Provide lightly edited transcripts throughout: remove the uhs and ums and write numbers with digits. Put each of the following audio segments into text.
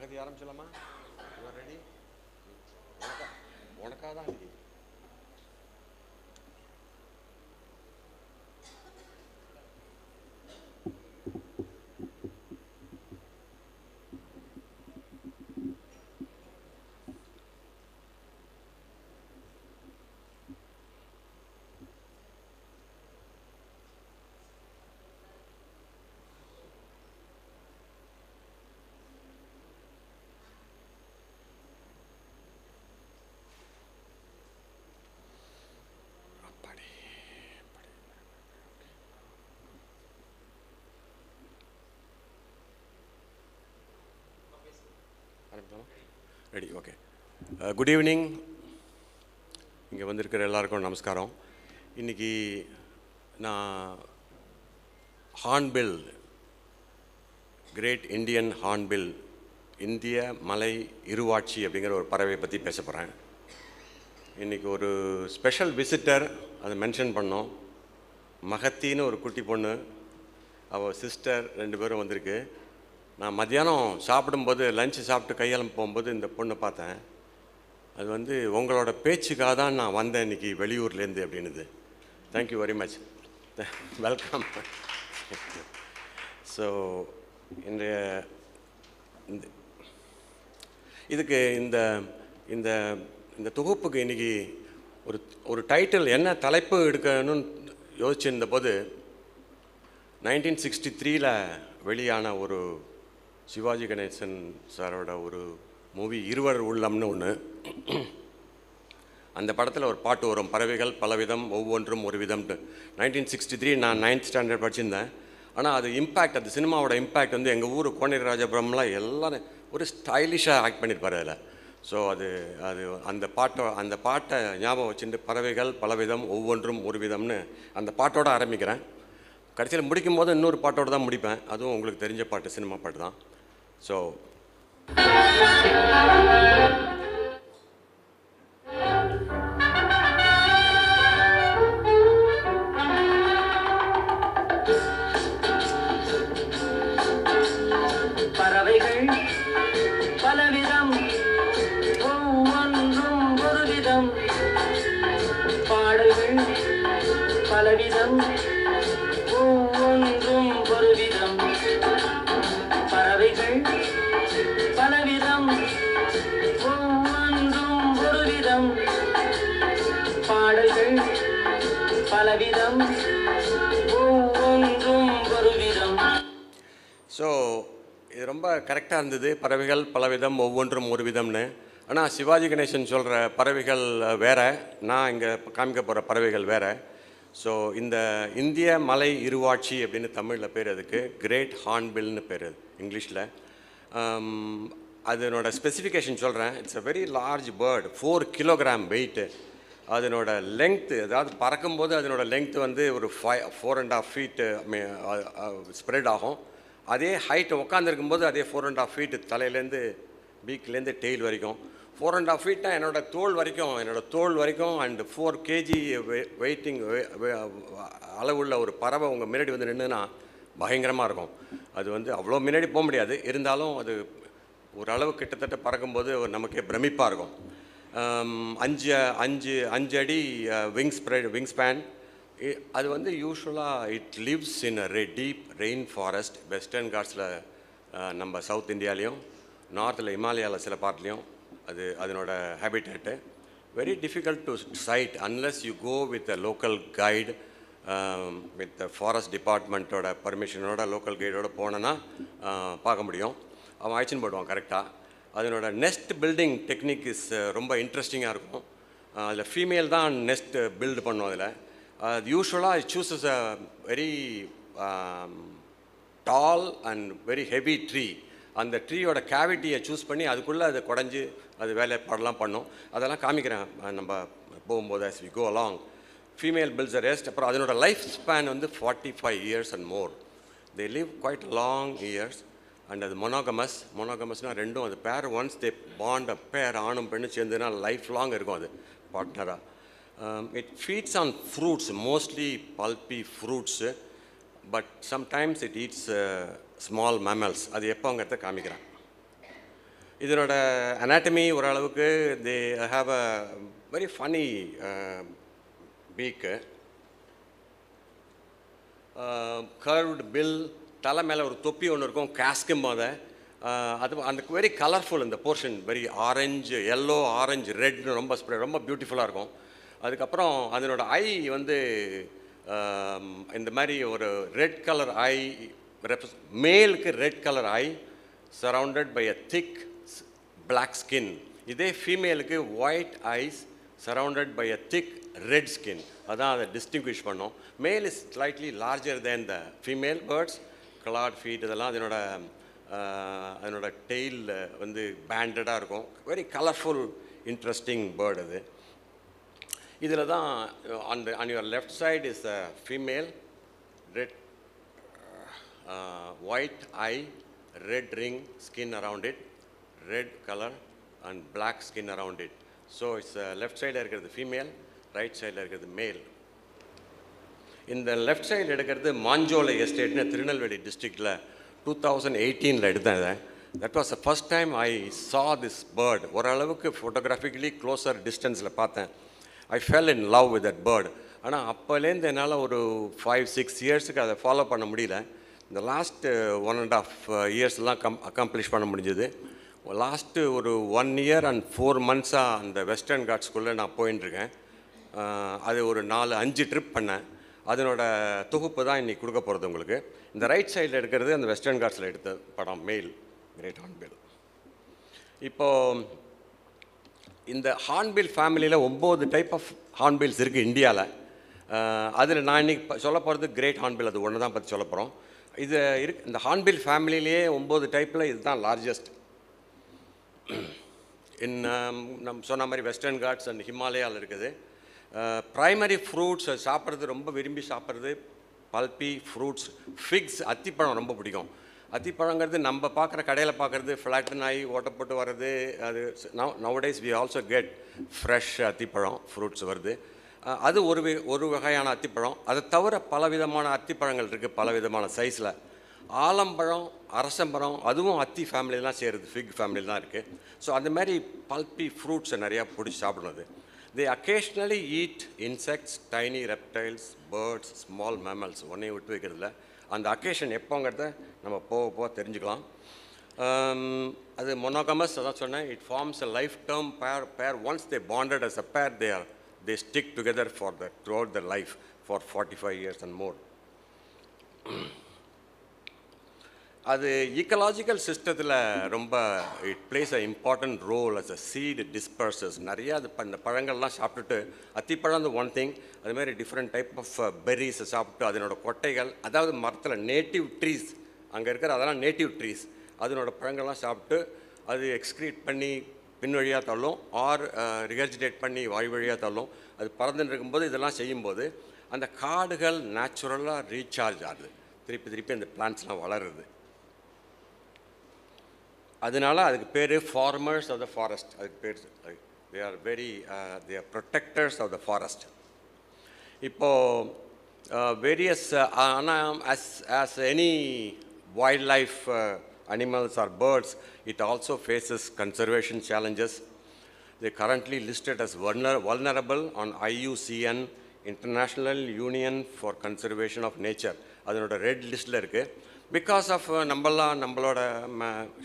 கதை ஆரம்பிச்சலாமா? ரெடி? உனக்காக தான் இன்னைக்கு. ரெடி? ஓகே. Good evening. இங்கே வந்திருக்கிற எல்லாருக்கும் நமஸ்காரம். இன்றைக்கி நான் ஹார்ன்பில், கிரேட் இண்டியன் ஹார்ன்பில், இந்திய மலை இருவாட்சி அப்படிங்கிற ஒரு பறவையை பற்றி பேச போகிறேன். இன்றைக்கி ஒரு ஸ்பெஷல் விசிட்டர் அதை மென்ஷன் பண்ணோம். மகத்தின்னு ஒரு குட்டி பொண்ணு, அவள் சிஸ்டர் 2 பேரும் வந்திருக்கு. நான் மத்தியானம் சாப்பிடும்போது, லஞ்சு சாப்பிட்டு கையாளம் போகும்போது இந்த பொண்ணை பார்த்தேன். அது வந்து உங்களோட பேச்சுக்காக தான் நான் வந்தேன் இன்றைக்கி வெளியூர்லேருந்து அப்படின்னுது. Thank you very much, welcome. So இன்றைய இதுக்கு இந்த இந்த இந்த தொகுப்புக்கு இன்றைக்கி ஒரு டைட்டில் என்ன தலைப்பு எடுக்கணும்னு யோசிச்சிருந்த போது 1963 வெளியான ஒரு சிவாஜி கணேசன் சாரோட ஒரு மூவி இருவர் உள்ளம்னு ஒன்று. அந்த படத்தில் ஒரு பாட்டு வரும், பறவைகள் பலவிதம் ஒவ்வொன்றும் ஒரு விதம்ட்டு. 1963 நான் 9th ஸ்டாண்டர்ட் படிச்சிருந்தேன். ஆனால் அது இம்பேக்ட், அந்த சினிமாவோட இம்பேக்ட் வந்து எங்கள் ஊர் கோனேரிராஜபுரம்லாம் எல்லாரும் ஒரு ஸ்டைலிஷாக ஆக்ட் பண்ணியிருப்பார் அதில். ஸோ அது அந்த பாட்டை ஞாபகம் வச்சுட்டு பறவைகள் பலவிதம் ஒவ்வொன்றும் ஒரு விதம்னு அந்த பாட்டோடு ஆரம்பிக்கிறேன். கடைசியில் முடிக்கும் போது இன்னொரு பாட்டோடு தான் முடிப்பேன். அதுவும் உங்களுக்கு தெரிஞ்ச பாட்டு, சினிமா பாட்டு தான். ஸோ பறவைகள் பலவிதம் ஒவ்வொன்றும் ஒரு விதம், பாடல்கள் பலவிதம் ஒவ்வொன்றும் ஒரு விதம், பறவைகள் பலவிதம் ஒவ்வொன்றும் ஒரு விதம், பாடல்கள் பலவிதம் ஒவ்வொன்றும் ஒரு விதம். ஸோ இது ரொம்ப கரெக்டாக இருந்தது, பறவைகள் பலவிதம் ஒவ்வொன்றும் ஒரு விதம்னு. ஆனால் சிவாஜி கணேசன் சொல்கிற பறவைகள் வேறு, நான் இங்கே காமிக்க போகிற பறவைகள் வேறு. ஸோ இந்த இந்திய மலை இருவாட்சி அப்படின்னு தமிழில் பேர், அதுக்கு கிரேட் ஹார்ன்பில்னு பேர் இங்கிலீஷில். அதனோட ஸ்பெசிஃபிகேஷன் சொல்கிறேன். It's a very large bird, 4 kilogram weight. அதனோட லெங்க்த்து, அதாவது பறக்கும்போது அதனோட லெங்க்த்து வந்து ஒரு 4.5 ஃபீட்டு ஸ்ப்ரெட் ஆகும். அதே ஹைட்டு உட்காந்துருக்கும்போது அதே 4.5 ஃபீட்டு தலையிலேருந்து பீக்லேருந்து டெய்ல் வரைக்கும். 4.5 ஃபீட்னா என்னோடய தோல் வரைக்கும் அண்டு 4 kg வெயிட்டிங் அளவுள்ள ஒரு பறவை உங்கள் முன்னாடி வந்து நின்றுனா பயங்கரமாக இருக்கும். அது வந்து அவ்வளோ முன்னாடி போக முடியாது, இருந்தாலும் அது ஓரளவு கிட்டத்தட்ட பறக்கும்போது நமக்கே பிரமிப்பாக இருக்கும். 5 அடி விங் ஸ்பேன். அது வந்து யூஸ்வலாக it lives in a deep rain forest. Western காட்ஸில் நம்ம சவுத் இந்தியாலேயும், நார்த்தில் ஹிமாலயாவில் சில பார்ட்லேயும் அதனோட habitat. Very difficult to sight unless you go with a local guide, with forest டிபார்ட்மெண்ட்டோட பர்மிஷனோட லோக்கல் கைடோடு போனோன்னா பார்க்க முடியும். அவன் அழைச்சின்னு போடுவான் கரெக்டாக. அதனோட நெஸ்ட் பில்டிங் டெக்னிக் இஸ் ரொம்ப இன்ட்ரெஸ்டிங்காக இருக்கும். அதில் ஃபீமேல் தான் நெஸ்ட் பில்டு பண்ணும். அதில் யூஸ்வலாக it chooses a very tall and very heavy tree. அந்த ட்ரீயோட கேவிட்டியை சூஸ் பண்ணி அதுக்குள்ளே அதை குடஞ்சி அது வேலைப்பாடெல்லாம் பண்ணும். அதெல்லாம் காமிக்கிறேன் நம்ம போகும்போது as we go along. Female builds a rest. அப்புறம் அதனோட லைஃப் ஸ்பேன் வந்து 45 years and more. they live quite long years. And அது மொனோகமஸ்னால் ரெண்டும் அது பேர் ஒன்ஸ் தே பாண்ட், பேர் ஆணும் பெண்ணு சேர்ந்துன்னா லைஃப் லாங் இருக்கும் அது பார்ட்னராக. It feeds on fruits, mostly pulpy fruits, but sometimes it eats small mammals. அது எப்போங்கிறத காமிக்கிறேன். இதனோட அனாட்டமி ஓரளவுக்கு they have a very funny beak, curved bill, தலை மேலே ஒரு தொப்பி ஒன்று இருக்கும், கேஸ்கும் அதை அது அந்த வெரி கலர்ஃபுல் இந்த portion, very orange, yellow, orange, ரெட்னு ரொம்ப ரொம்ப பியூட்டிஃபுல்லாக இருக்கும். அதுக்கப்புறம் அதனோட ஐ வந்து இந்த மாதிரி ஒரு ரெட் கலர் ஐ, மேலுக்கு red colour eye surrounded by a thick black skin. இதே ஃபீமேலுக்கு white eyes surrounded by a thick red skin. அதான் அதை டிஸ்டிங்விஷ் பண்ணோம். Male is slightly larger than the female birds. Clawed feet இதெல்லாம் அதனோட tail வந்து பேண்டடாக இருக்கும். வெரி கலர்ஃபுல் இன்ட்ரெஸ்டிங் பேர்டு அது. இதில் தான் on your left side is a female, red white I, red ring skin around it, red color and black skin around it. So it's left side இருக்கிறது female, right சைடில் இருக்கிறது மேல். இந்த left side எடுக்கிறது மாஞ்சோலை எஸ்டேட்னு திருநெல்வேலி டிஸ்ட்ரிக்டில் 2018 எடுத்தேன். That was the first time I saw this bird. ஓரளவுக்கு photographically closer டிஸ்டன்ஸில் பார்த்தேன். I fell in love with that bird. ஆனால் அப்போலேருந்து என்னால் ஒரு 5-6 இயர்ஸுக்கு அதை ஃபாலோ பண்ண முடியல. இந்த லாஸ்ட் 1.5 இயர்ஸ்லாம் அக்கம்ப்ளிஷ் பண்ண முடிஞ்சது. லாஸ்ட்டு ஒரு 1 year and 4 months அந்த வெஸ்டர்ன் காட்ஸ்குள்ளே நான் போயின்ட்டுருக்கேன். அது ஒரு 4-5 ட்ரிப் பண்ணேன். அதனோட தொகுப்பு தான் இன்றைக்கி கொடுக்க போகிறது உங்களுக்கு. இந்த ரைட் சைடில் எடுக்கிறது அந்த வெஸ்டர்ன் காட்ஸில் எடுத்த படம், மெயில் கிரேட் ஹார்ன்பில். இப்போது இந்த ஹார்ன்பில் ஃபேமிலியில் 9 டைப் ஆஃப் ஹார்ன்பில்ஸ் இருக்குது இந்தியாவில். அதில் நான் இன்றைக்கி சொல்ல போகிறது கிரேட் ஹார்ன்பில், அது ஒன்று தான் பற்றி சொல்ல போகிறோம். இது இந்த ஹார்ன்பில் ஃபேமிலியிலேயே 9 டைப்பில் இதுதான் லார்ஜஸ்ட். நம்ம சொன்ன மாதிரி வெஸ்டர்ன் காட்ஸ் அண்ட் ஹிமாலயாவில் இருக்குது. ப்ரைமரி ஃப்ரூட்ஸ் சாப்பிட்றது ரொம்ப விரும்பி சாப்பிட்றது பல்பி ஃப்ரூட்ஸ். ஃபிக்ஸ், அத்திப்பழம் ரொம்ப பிடிக்கும். அத்திப்பழங்கிறது நம்ம பார்க்குற கடையில் பார்க்குறது ஃப்ளாட்டன் ஆகி ஓட்ட போட்டு வர்றது. அது nowadays we also get fresh அத்திப்பழம் ஃப்ரூட்ஸ் வருது. அது ஒரு வகையான அத்திப்பழம். அதை தவிர பலவிதமான அத்திப்பழங்கள் இருக்குது, பலவிதமான சைஸில். ஆலம்பழம், அரசம்பழம், அதுவும் அத்தி ஃபேமிலிலாம் சேருது, ஃபிக் ஃபேமிலியில் தான் இருக்குது. ஸோ அந்த மாதிரி பல்பி ஃப்ரூட்ஸை நிறையா பிடிச்சி சாப்பிடுறது. They occasionally eat insects, tiny reptiles, birds, small mammals. ஒன்றையும் விட்டு வைக்கிறதில்ல. அந்த அக்கேஷன் எப்போங்கிறத நம்ம போக தெரிஞ்சுக்கலாம். அது மொனோகமஸ், அதான் சொன்னேன். It forms a life term pair. Once they bonded as a pair, they stick together throughout their life for 45 years and more. அது ஈக்கலாஜிக்கல் சிஸ்டத்தில் ரொம்ப it plays a important role as a seed dispersers. நிறையா அது இந்த பழங்கள்லாம் சாப்பிட்டுட்டு, அத்திப்பழம் அந்த ஒன் திங், அதுமாதிரி டிஃப்ரெண்ட் டைப் ஆஃப் பெர்ரிஸை சாப்பிட்டு அதனோட கொட்டைகள், அதாவது மரத்தில் நேட்டிவ் ட்ரீஸ் அங்கே இருக்கிற அதெல்லாம் நேட்டிவ் ட்ரீஸ், அதனோட பழங்கள்லாம் சாப்பிட்டு அது எக்ஸ்க்ரீட் பண்ணி பின் வழியாக தள்ளும், ஆர் ரிகர்ஜிடேட் பண்ணி வாய் வழியாக தள்ளும். அது பறந்துன்னு இருக்கும்போது இதெல்லாம் செய்யும்போது அந்த காடுகள் நேச்சுரலாக ரீசார்ஜ் ஆகுது, திருப்பி அந்த பிளான்ட்ஸ்லாம் வளருது. அதனால அதுக்கு பேர் ஃபார்மர்ஸ் ஆஃப் த ஃபாரஸ்ட். அதுக்கு பேர் they are protectors of the forest. இப்போது வேரியஸ் ஆனால் as any wildlife animals or birds, it also faces conservation challenges. They are currently listed as vulnerable on IUCN, International Union for Conservation of Nature. அதனோட red லிஸ்ட்டில் இருக்குது. Because of நம்மளோட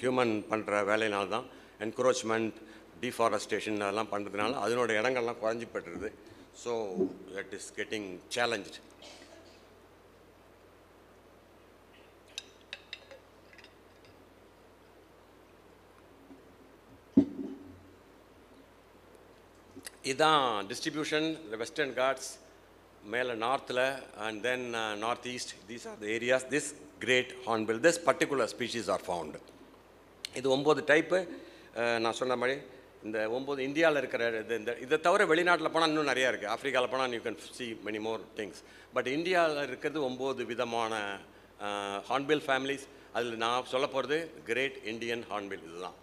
human பண்ணுற வேலையினால தான், encroachment, deforestation அதெல்லாம் பண்ணுறதுனால அதனோட இடங்கள்லாம் குறைஞ்சி போய்ட்டுருது. So that is getting challenge. இதுதான் டிஸ்ட்ரிபியூஷன். வெஸ்டர்ன் காட்ஸ் மேலே நார்த்தில் and then north east. These are the areas this great hornbill, this particular species are found. இது 9 டைப்பு. நான் சொன்ன மாதிரி இந்த 9 இந்தியாவில் இருக்கிற இதை தவிர வெளிநாட்டில் போனால் இன்னும் நிறையா இருக்குது. ஆஃப்ரிக்காவில் போனால் you can see many more things. But இந்தியாவில் இருக்கிறது 9 விதமான ஹார்ன்பில் ஃபேமிலிஸ். அதில் நான் சொல்ல போகிறது கிரேட் இண்டியன் ஹார்ன்பில். இதுதான்.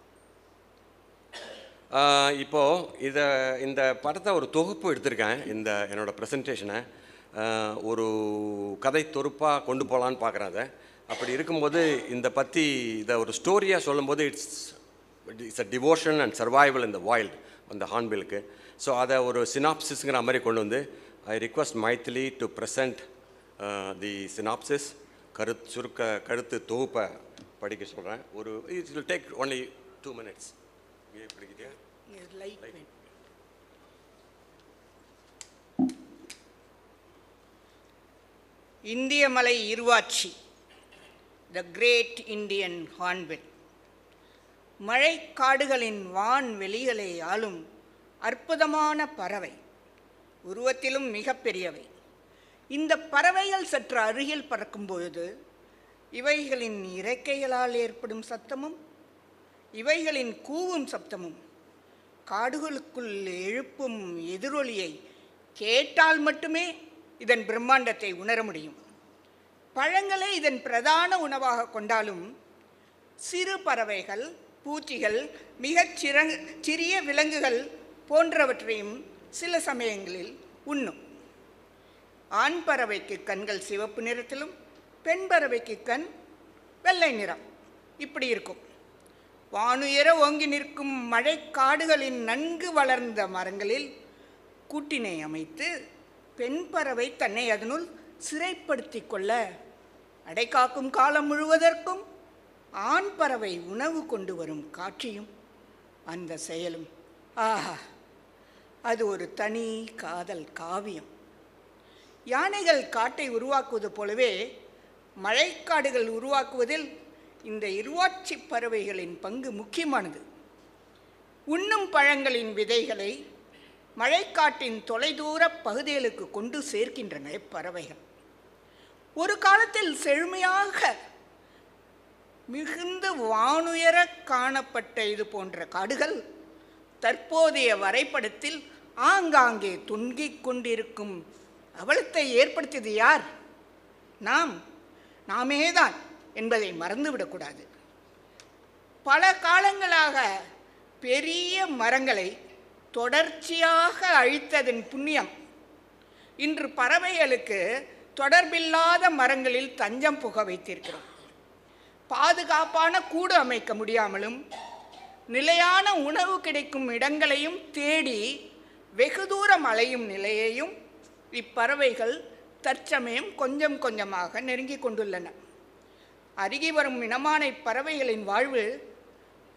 இப்போது இந்த படத்தை ஒரு தொகுப்பு எடுத்திருக்கேன். என்னோடய ப்ரெசன்டேஷனை ஒரு கதை தொகுப்பாக கொண்டு போகலான்னு பார்க்குறேன். அப்படி இருக்கும்போது இதை ஒரு ஸ்டோரியாக சொல்லும்போது it's it's a devotion and survival in the wild அந்த ஹார்ன்பிலுக்கு. ஸோ அதை ஒரு சினாப்சிஸ்ங்கிற மாதிரி கொண்டு வந்து I request Maithili to present the synopsis, கருத்து தொகுப்பை படிக்க சொல்கிறேன். It will take only 2 minutes. படிக்கிறியா? இந்திய மலை இருவாட்சி, த கிரேட் இந்தியன் ஹார்ன்பில். மழைக்காடுகளின் வான்வெளிகளை ஆளும் அற்புதமான பறவை, உருவத்திலும் மிகப்பெரியவை. இந்த பறவைகள் சற்று அருகில் பறக்கும் பொழுது இவைகளின் இறக்கைகளால் ஏற்படும் சத்தமும் இவைகளின் கூவும் சப்தமும் காடுகளுக்குள் எழுப்பும் எதிரொலியை கேட்டால் மட்டுமே இதன் பிரம்மாண்டத்தை உணர முடியும். பழங்களே இதன் பிரதான உணவாக கொண்டாலும் சிறு பறவைகள், பூச்சிகள், மிகச் சிறிய விலங்குகள் போன்றவற்றையும் சில சமயங்களில் உண்ணும். ஆண் பறவைக்கு கண்கள் சிவப்பு நிறத்திலும் பெண் பறவைக்கு கண் வெள்ளை நிறம் இப்படி இருக்கும். வானுயர ஓங்கி நிற்கும் மழைக்காடுகளின் நன்கு வளர்ந்த மரங்களில் கூட்டினை அமைத்து பெண் பறவை தன்னை அதனுள் சிறைப்படுத்தி கொள்ள அடைக்காக்கும் காலம் முழுவதற்கும் ஆண் பறவை உணவு கொண்டு வரும் காட்சியும் அந்த செயலும், ஆஹா, அது ஒரு தனி காதல் காவியம். யானைகள் காட்டை உருவாக்குவது போலவே மழைக்காடுகள் உருவாக்குவதில் இந்த இருவாட்சி பறவைகளின் பங்கு முக்கியமானது. உண்ணும் பழங்களின் விதைகளை மழைக்காட்டின் தொலைதூர பகுதிகளுக்கு கொண்டு சேர்க்கின்றன இப்பறவைகள். ஒரு காலத்தில் செழுமையாக மிகுந்து வானுயர காணப்பட்ட இது போன்ற காடுகள் தற்போதைய வரைபடத்தில் ஆங்காங்கே தொங்கிக் கொண்டிருக்கும் அவலத்தை ஏற்படுத்தியது யார்? நாமேதான் என்பதை மறந்துவிடக்கூடாது. பல காலங்களாக பெரிய மரங்களை தொடர்ச்சியாக அழித்ததன் புண்ணியம் இன்று பறவைகளுக்கு தொடர்பில்லாத மரங்களில் தஞ்சம் புக வைத்திருக்கிறோம். பாதுகாப்பான கூடு அமைக்க முடியாமலும் நிலையான உணவு கிடைக்கும் இடங்களையும் தேடி வெகு தூரம் அலையும் நிலையையும் இப்பறவைகள் தற்சமயம் கொஞ்சம் கொஞ்சமாக நெருங்கிக் கொண்டுள்ளன. அருகி வரும் இனமான இப்பறவைகளின் வாழ்வு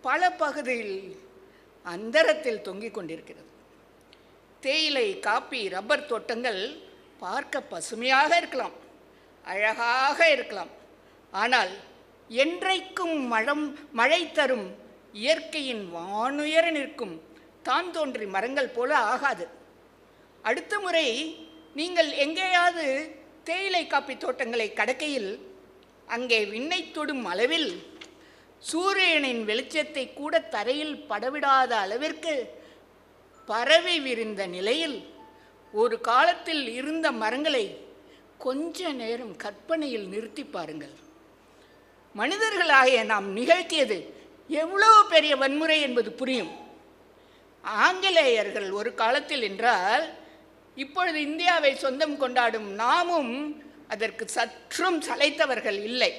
பல பகுதியில் அந்தரத்தில் தொங்கிக் கொண்டிருக்கிறது. தேயிலை, காப்பி, ரப்பர் தோட்டங்கள் பார்க்க பசுமையாக இருக்கலாம், அழகாக இருக்கலாம். ஆனால் என்றைக்கும் மழை தரும் இயற்கையின் வானுயர நிற்கும் தான் தோன்றி மரங்கள் போல ஆகாது. அடுத்த முறை நீங்கள் எங்கேயாவது தேயிலை, காப்பி தோட்டங்களை கடக்கையில் அங்கே விண்ணை தொடும் அளவில் சூரியனின் வெளிச்சத்தை கூட தரையில் படவிடாத அளவிற்கு பரவி விரிந்த நிலையில் ஒரு காலத்தில் இருந்த மரங்களை கொஞ்ச நேரம் கற்பனையில் நிறுத்தி பாருங்கள். மனிதர்களாகிய நாம் நிகழ்த்தியது எவ்வளவு பெரிய வன்முறை என்பது புரியும். ஆங்கிலேயர்கள் ஒரு காலத்தில் என்றால் இப்பொழுது இந்தியாவை சொந்தம் கொண்டாடும் நாமும் அதற்கு சற்றும் சளைத்தவர்கள் இல்லை.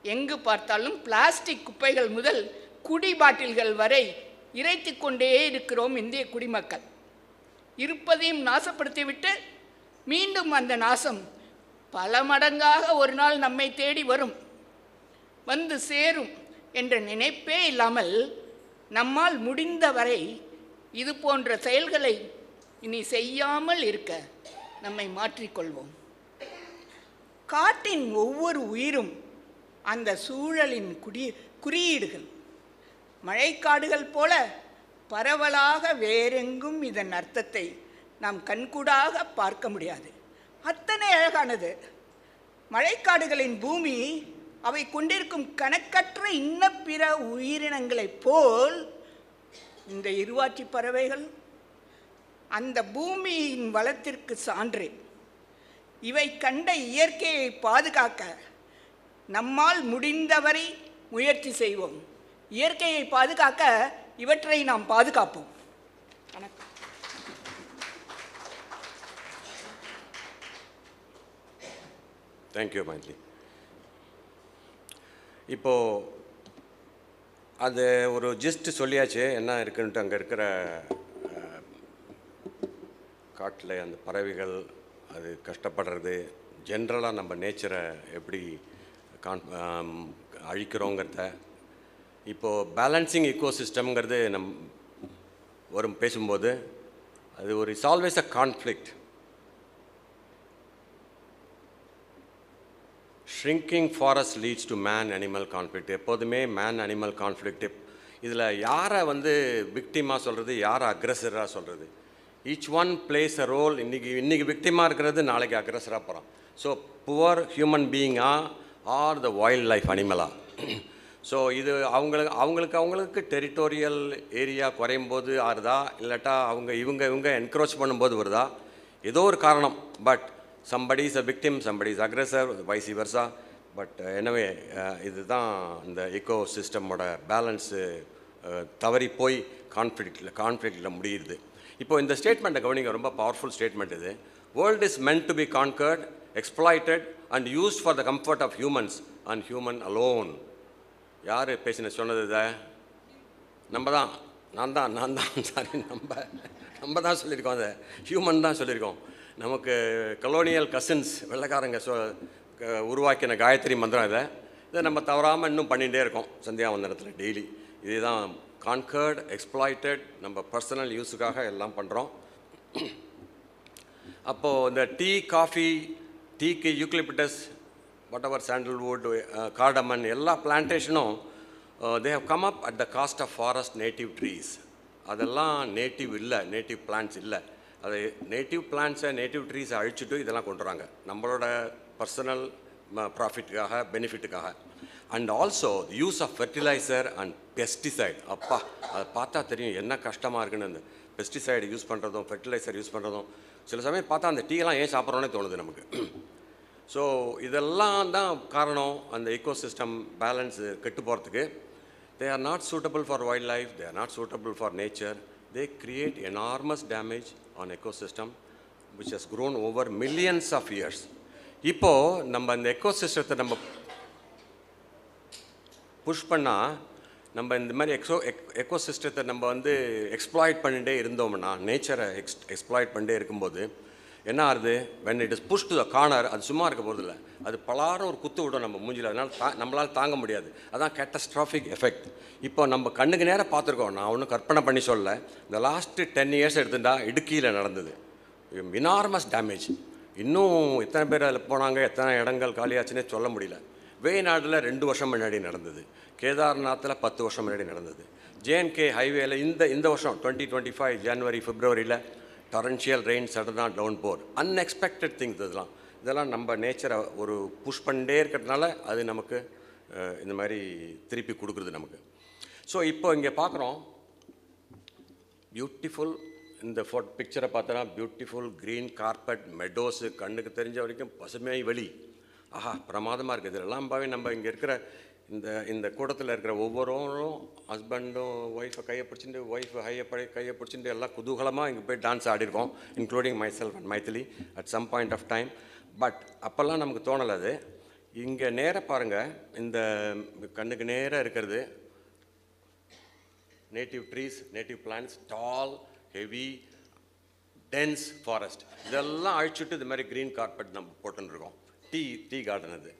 எங்கு பார்த்தாலும் பிளாஸ்டிக் குப்பைகள் முதல் குடி பாட்டில்கள் வரை இறைத்து கொண்டே இருக்கிறோம் இந்திய குடிமக்கள். இருப்பதையும் நாசப்படுத்திவிட்டு மீண்டும் அந்த நாசம் பல மடங்காக ஒரு நாள் நம்மை தேடி வரும், வந்து சேரும் என்ற நினைப்பே இல்லாமல் நம்மால் முடிந்தவரை இது போன்ற செயல்களை இனி செய்யாமல் இருக்க நம்மை மாற்றிக்கொள்வோம். காட்டின் ஒவ்வொரு உயிரும் அந்த சூழலின் குறியீடுகள். மழைக்காடுகள் போல பரவலாக வேறெங்கும் இதன் அர்த்தத்தை நாம் கண்கூடாக பார்க்க முடியாது. அத்தனை அழகானது மழைக்காடுகளின் பூமி. அவை கொண்டிருக்கும் கணக்கற்ற இன்ன பிற உயிரினங்களைப் போல் இந்த இருவாட்சி பறவைகள் அந்த பூமியின் வளத்திற்கு சான்று. இவை கண்ட இயற்கையை பாதுகாக்க நம்மால் முடிந்தவரை முயற்சி செய்வோம். இயற்கையை பாதுகாக்க இவற்றை நாம் பாதுகாப்போம். வணக்கம். தேங்க்யூ மைத்லி. இப்போது அது ஒரு ஜஸ்ட் சொல்லியாச்சு என்ன இருக்குன்ட்டு. அங்கே இருக்கிற காட்டில் அந்த பறவைகள் அது கஷ்டப்படுறது, ஜென்ரலாக நம்ம நேச்சரை எப்படி அழிக்கிறோங்கிறத. இப்போது பேலன்சிங் ஈக்கோசிஸ்டம்ங்கிறது பேசும்போது அது ஒரு it's always a conflict. Shrinking forest leads to man animal conflict. எப்போதுமே மேன் அனிமல் கான்ஃப்ளிக்ட். இதில் யாரை விக்டிமாக சொல்கிறது, யாரை அக்ரெசராக சொல்கிறது? Each one plays a role. இன்றைக்கி விக்டிமாக இருக்கிறது நாளைக்கு அக்ரெசராக போகிறான். ஸோ புவர் ஹியூமன் பீயிங்கா ஆர் த வைல்ட் லைஃப் அனிமலா? ஸோ இது அவங்களுக்கு டெரிட்டோரியல் ஏரியா குறையும் போது ஆறுதா, இல்லாட்டா இவங்க என்க்ரோச் பண்ணும்போது வருதா? ஏதோ ஒரு காரணம். But somebody is a victim, somebody is aggressor, vice versa. But எனவே இதுதான் இந்த ஈக்கோ சிஸ்டமோட பேலன்ஸு தவறி போய் கான்ஃப்ளிக்டில் முடியுது. இப்போ இந்த ஸ்டேட்மெண்ட்டை கவனிங்க, ரொம்ப பவர்ஃபுல் ஸ்டேட்மெண்ட் இது. World is meant to be conquered, exploited and used for the comfort of humans and human alone. யார் சொன்னது இதை? நான் தான் சாரி, நம்ம தான் சொல்லியிருக்கோம். அதை ஹியூமன் தான் சொல்லியிருக்கோம். நமக்கு கலோனியல் கசின்ஸ் வெள்ளைக்காரங்க உருவாக்கின காயத்ரி மந்திரம் இதை நம்ம தவறாமல் இன்னும் பண்ணிகிட்டே இருக்கோம் சந்தியாவந்தனத்தில் டெய்லி. இதுதான் கான்கர்ட், எக்ஸ்ப்ளாய்டட், நம்ம பர்சனல் யூஸுக்காக எல்லாம் பண்ணுறோம். அப்போது இந்த டீ, காஃபி, டீக்கு யூக்லிப்டஸ், வாட்எவர் சாண்டல்வுட், கார்டமன் எல்லா பிளான்டேஷனும் they have come up at the cost of forest native trees. அதெல்லாம் நேட்டிவ் இல்லை, நேட்டிவ் பிளான்ட்ஸ் இல்லை. அது நேட்டிவ் பிளான்ட்ஸை, நேட்டிவ் ட்ரீஸை அழிச்சிட்டு இதெல்லாம் கொண்டு வராங்க நம்மளோட பர்சனல் ப்ராஃபிட்டுக்காக, பெனிஃபிட்டுக்காக. And also use of fertiliser and pesticide. அப்பா, அதை பார்த்தா தெரியும் என்ன கஷ்டமாக இருக்குன்னு. அந்த பெஸ்டிசைடு யூஸ் பண்ணுறதும், ஃபெர்டிலைசர் யூஸ் பண்ணுறதும் சில சமயம் பார்த்தா அந்த டீயெல்லாம் ஏன் சாப்பிட்றோன்னே தோணுது நமக்கு. ஸோ இதெல்லாம் தான் காரணம் அந்த ஈக்கோசிஸ்டம் பேலன்ஸ் கெட்டு போகிறதுக்கு. They are not suitable for wild life, they are not suitable for nature. They create enormous damage on ecosystem which has grown over millions of years. இப்போ நம்ம இந்த எக்கோசிஸ்டத்தை நம்ம புஷ் பண்ணால், நம்ம இந்த மாதிரி எக்கோசிஸ்டத்தை நம்ம எக்ஸ்ப்ளாய்ட் பண்ணிகிட்டே இருந்தோம்னா, நேச்சரை எக்ஸ்ப்ளாய்ட் பண்ணிட்டே இருக்கும்போது என்ன ஆகுது? when it is pushed to the corner, அது சும்மா இருக்க போகிறதில்ல, அது பலாரம் ஒரு குத்து விடும் நம்ம மூஞ்சில். அதனால் நம்மளால் தாங்க முடியாது. அதான் கேட்டஸ்ட்ராஃபிக் எஃபெக்ட். இப்போ நம்ம கண்ணுக்கு நேரம் பார்த்துருக்கோம். நான் ஒன்றும் கற்பனை பண்ணி சொல்லலை. இந்த லாஸ்ட்டு 10 years எடுத்துட்டா இடுக்கியில் நடந்தது இனார்மஸ் டேமேஜ். இன்னும் எத்தனை பேர் அதில் போனாங்க, எத்தனை இடங்கள் காலியாச்சுன்னே சொல்ல முடியல. வேநாடில் 2 வருஷம் முன்னாடி நடந்தது. கேதார்நாத்தில் 10 வருஷம் முன்னாடி நடந்தது. ஜேஎன்கே ஹைவேல இந்த வருஷம் 2025 ஜனவரி, பிப்ரவரியில் டொரன்ஷியல் ரெயின், சடனாக டவுன் போர், அன்எக்ஸ்பெக்டட் திங்ஸ். இதெல்லாம் நம்ம நேச்சரை ஒரு புஷ் பண்ணிட்டே இருக்கிறதுனால அது நமக்கு இந்த மாதிரி திருப்பி கொடுக்குறது நமக்கு. ஸோ இப்போ இங்கே பார்க்குறோம் பியூட்டிஃபுல், இந்த பிக்சரை பார்த்தோன்னா பியூட்டிஃபுல் க்ரீன் கார்பெட், மெடோஸு, கண்ணுக்கு தெரிஞ்ச வரைக்கும் பசுமை வெளி. ஆஹா, பிரமாதமாக இருக்குது. இதெல்லாம் நம்ம இங்கே இருக்கிற இந்த கூட்டத்தில் இருக்கிற ஒவ்வொருவரும் ஹஸ்பண்டும் ஒய்ஃபை கையை பிடிச்சிட்டு, ஒய்ஃபு கையை பிடிச்சிட்டு எல்லாம் குதூகலமாக இங்கே போய் டான்ஸ் ஆடிருக்கோம், including myself and Maithili at some point of time. But அப்போல்லாம் நமக்கு தோணலை அது. இங்கே நேராக பாருங்கள், இந்த கண்ணுக்கு நேராக இருக்கிறது நேட்டிவ் ட்ரீஸ், நேட்டிவ் பிளான்ட்ஸ், டால், ஹெவி, டென்ஸ் ஃபாரஸ்ட். இதெல்லாம் அழிச்சுட்டு இது மாதிரி க்ரீன் கார்பெட் நம்ம போட்டுருக்கோம். டீ கார்டன் அது.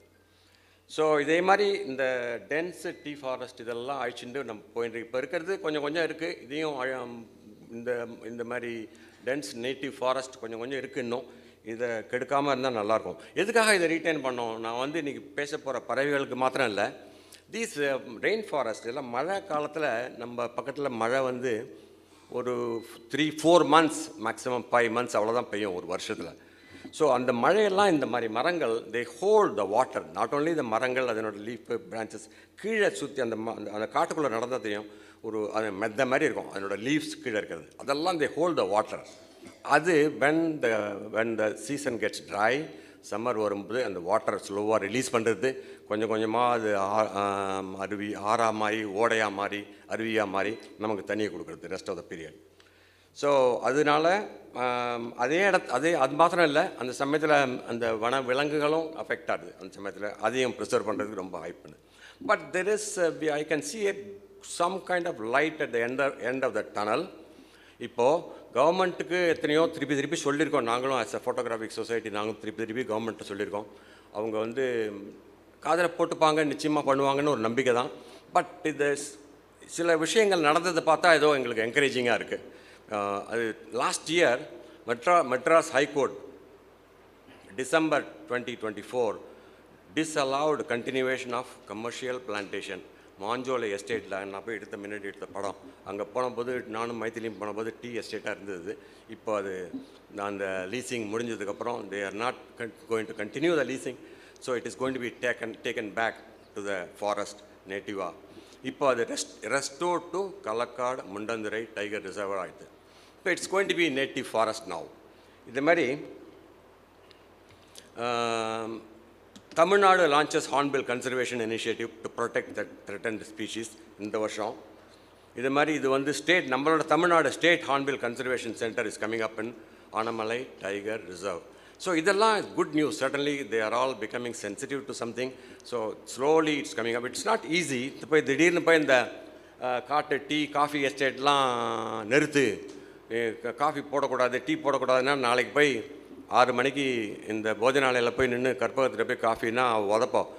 ஸோ இதே மாதிரி இந்த டென்ஸு டீ ஃபாரஸ்ட் இதெல்லாம் அழிச்சுட்டு நம்ம போயிட்டு இப்போ இருக்கிறது கொஞ்சம் இருக்குது. இதையும் இந்த மாதிரி டென்ஸ் நேட்டிவ் ஃபாரஸ்ட் கொஞ்சம் இருக்குது. இன்னும் இதை கெடுக்காமல் இருந்தால் நல்லாயிருக்கும். எதுக்காக இதை ரீட்டைன் பண்ணோம்? நான் இன்றைக்கி பேச போகிற பறவைகளுக்கு மாத்திரம் இல்லை, தீஸ் ரெயின் ஃபாரஸ்ட் இதெல்லாம் மழை காலத்தில் நம்ம பக்கத்தில் மழை ஒரு 3-4 months, மேக்ஸிமம் 5 months அவ்வளோதான் பெய்யும் ஒரு வருஷத்தில். ஸோ அந்த மழையெல்லாம் இந்த மாதிரி மரங்கள் தே hold the water. Not only இந்த மரங்கள், அதனோட லீஃப், பிரான்ச்சஸ் கீழே சுற்றி அந்த காட்டுக்குள்ளே நடந்ததையும் அது மெத்த மாதிரி இருக்கும். அதனோட லீவ்ஸ் கீழே இருக்கிறது அதெல்லாம் தே ஹோல்ட் த வாட்டர். அது when the season gets dry, summer வரும்போது அந்த வாட்டர் ஸ்லோவாக ரிலீஸ் பண்ணுறது, கொஞ்சம் கொஞ்சமாக அது ஆறாக மாறி, ஓடையாக மாறி, அருவியாக மாறி நமக்கு தண்ணியை கொடுக்குறது rest of the period. So அதனால அது மாத்திரம் இல்லை, அந்த சமயத்தில் அந்த வன விலங்குகளும் அஃபெக்ட் ஆகுது. அந்த சமயத்தில் அதையும் ப்ரிசர்வ் பண்ணுறதுக்கு ரொம்ப ஹைப் பண்ணுது. But there is I can C A some kind of light at the end of the tunnel. இப்போது கவர்மெண்ட்டுக்கு எத்தனையோ திருப்பி சொல்லியிருக்கோம், நாங்களும் ஆஸ் அ ஃபோட்டோகிராஃபிக் சொசைட்டி நாங்களும் திருப்பி கவர்மெண்ட்டை சொல்லியிருக்கோம். அவங்க வந்து காதில் போட்டுப்பாங்க, நிச்சயமாக பண்ணுவாங்கன்னு ஒரு நம்பிக்கை தான். பட் இது சில விஷயங்கள் நடந்ததை பார்த்தா ஏதோ எங்களுக்கு என்கரேஜிங்காக இருக்குது. அது last year Madras high court December 2024 disallowed continuation of commercial plantation. Manjolai எஸ்டேட்டில் நான் போய் முன்னாடி எடுத்த படம், அங்கே போனபோது நானும் மைத்திலியும் போனபோது டீ எஸ்டேட்டாக இருந்தது. இப்போ அது அந்த லீசிங் முடிஞ்சதுக்கப்புறம் they are not going to continue the leasing, so it is going to be taken back to the forest nativa. இப்போ அது restored to Kalakkad Mundanthurai tiger reserve ஆகிடுது. இப்போ it's going to be native forest now. இது மாதிரி Tamil Nadu launches hornbill conservation initiative to protect the threatened species இந்த வருஷம். இது மாதிரி இது வந்து நம்மளோட Tamil Nadu state hornbill conservation centre is coming up in Anamalai tiger reserve. So இதெல்லாம் good news. Suddenly they are all becoming sensitive to something. So slowly it's coming up. It's not easy. போய் திடீர்னு போய் இந்த காட்டு டீ காஃபி எஸ்டேட்லாம் நிறுத்து, coffee போடக்கூடாது tea போடக்கூடாதுன்னா நாளைக்கு போய் 6 மணிக்கு இந்த போஜனாலயில் போய் நின்று கற்பகத்தில் போய் காஃபின்னா உதப்போம்,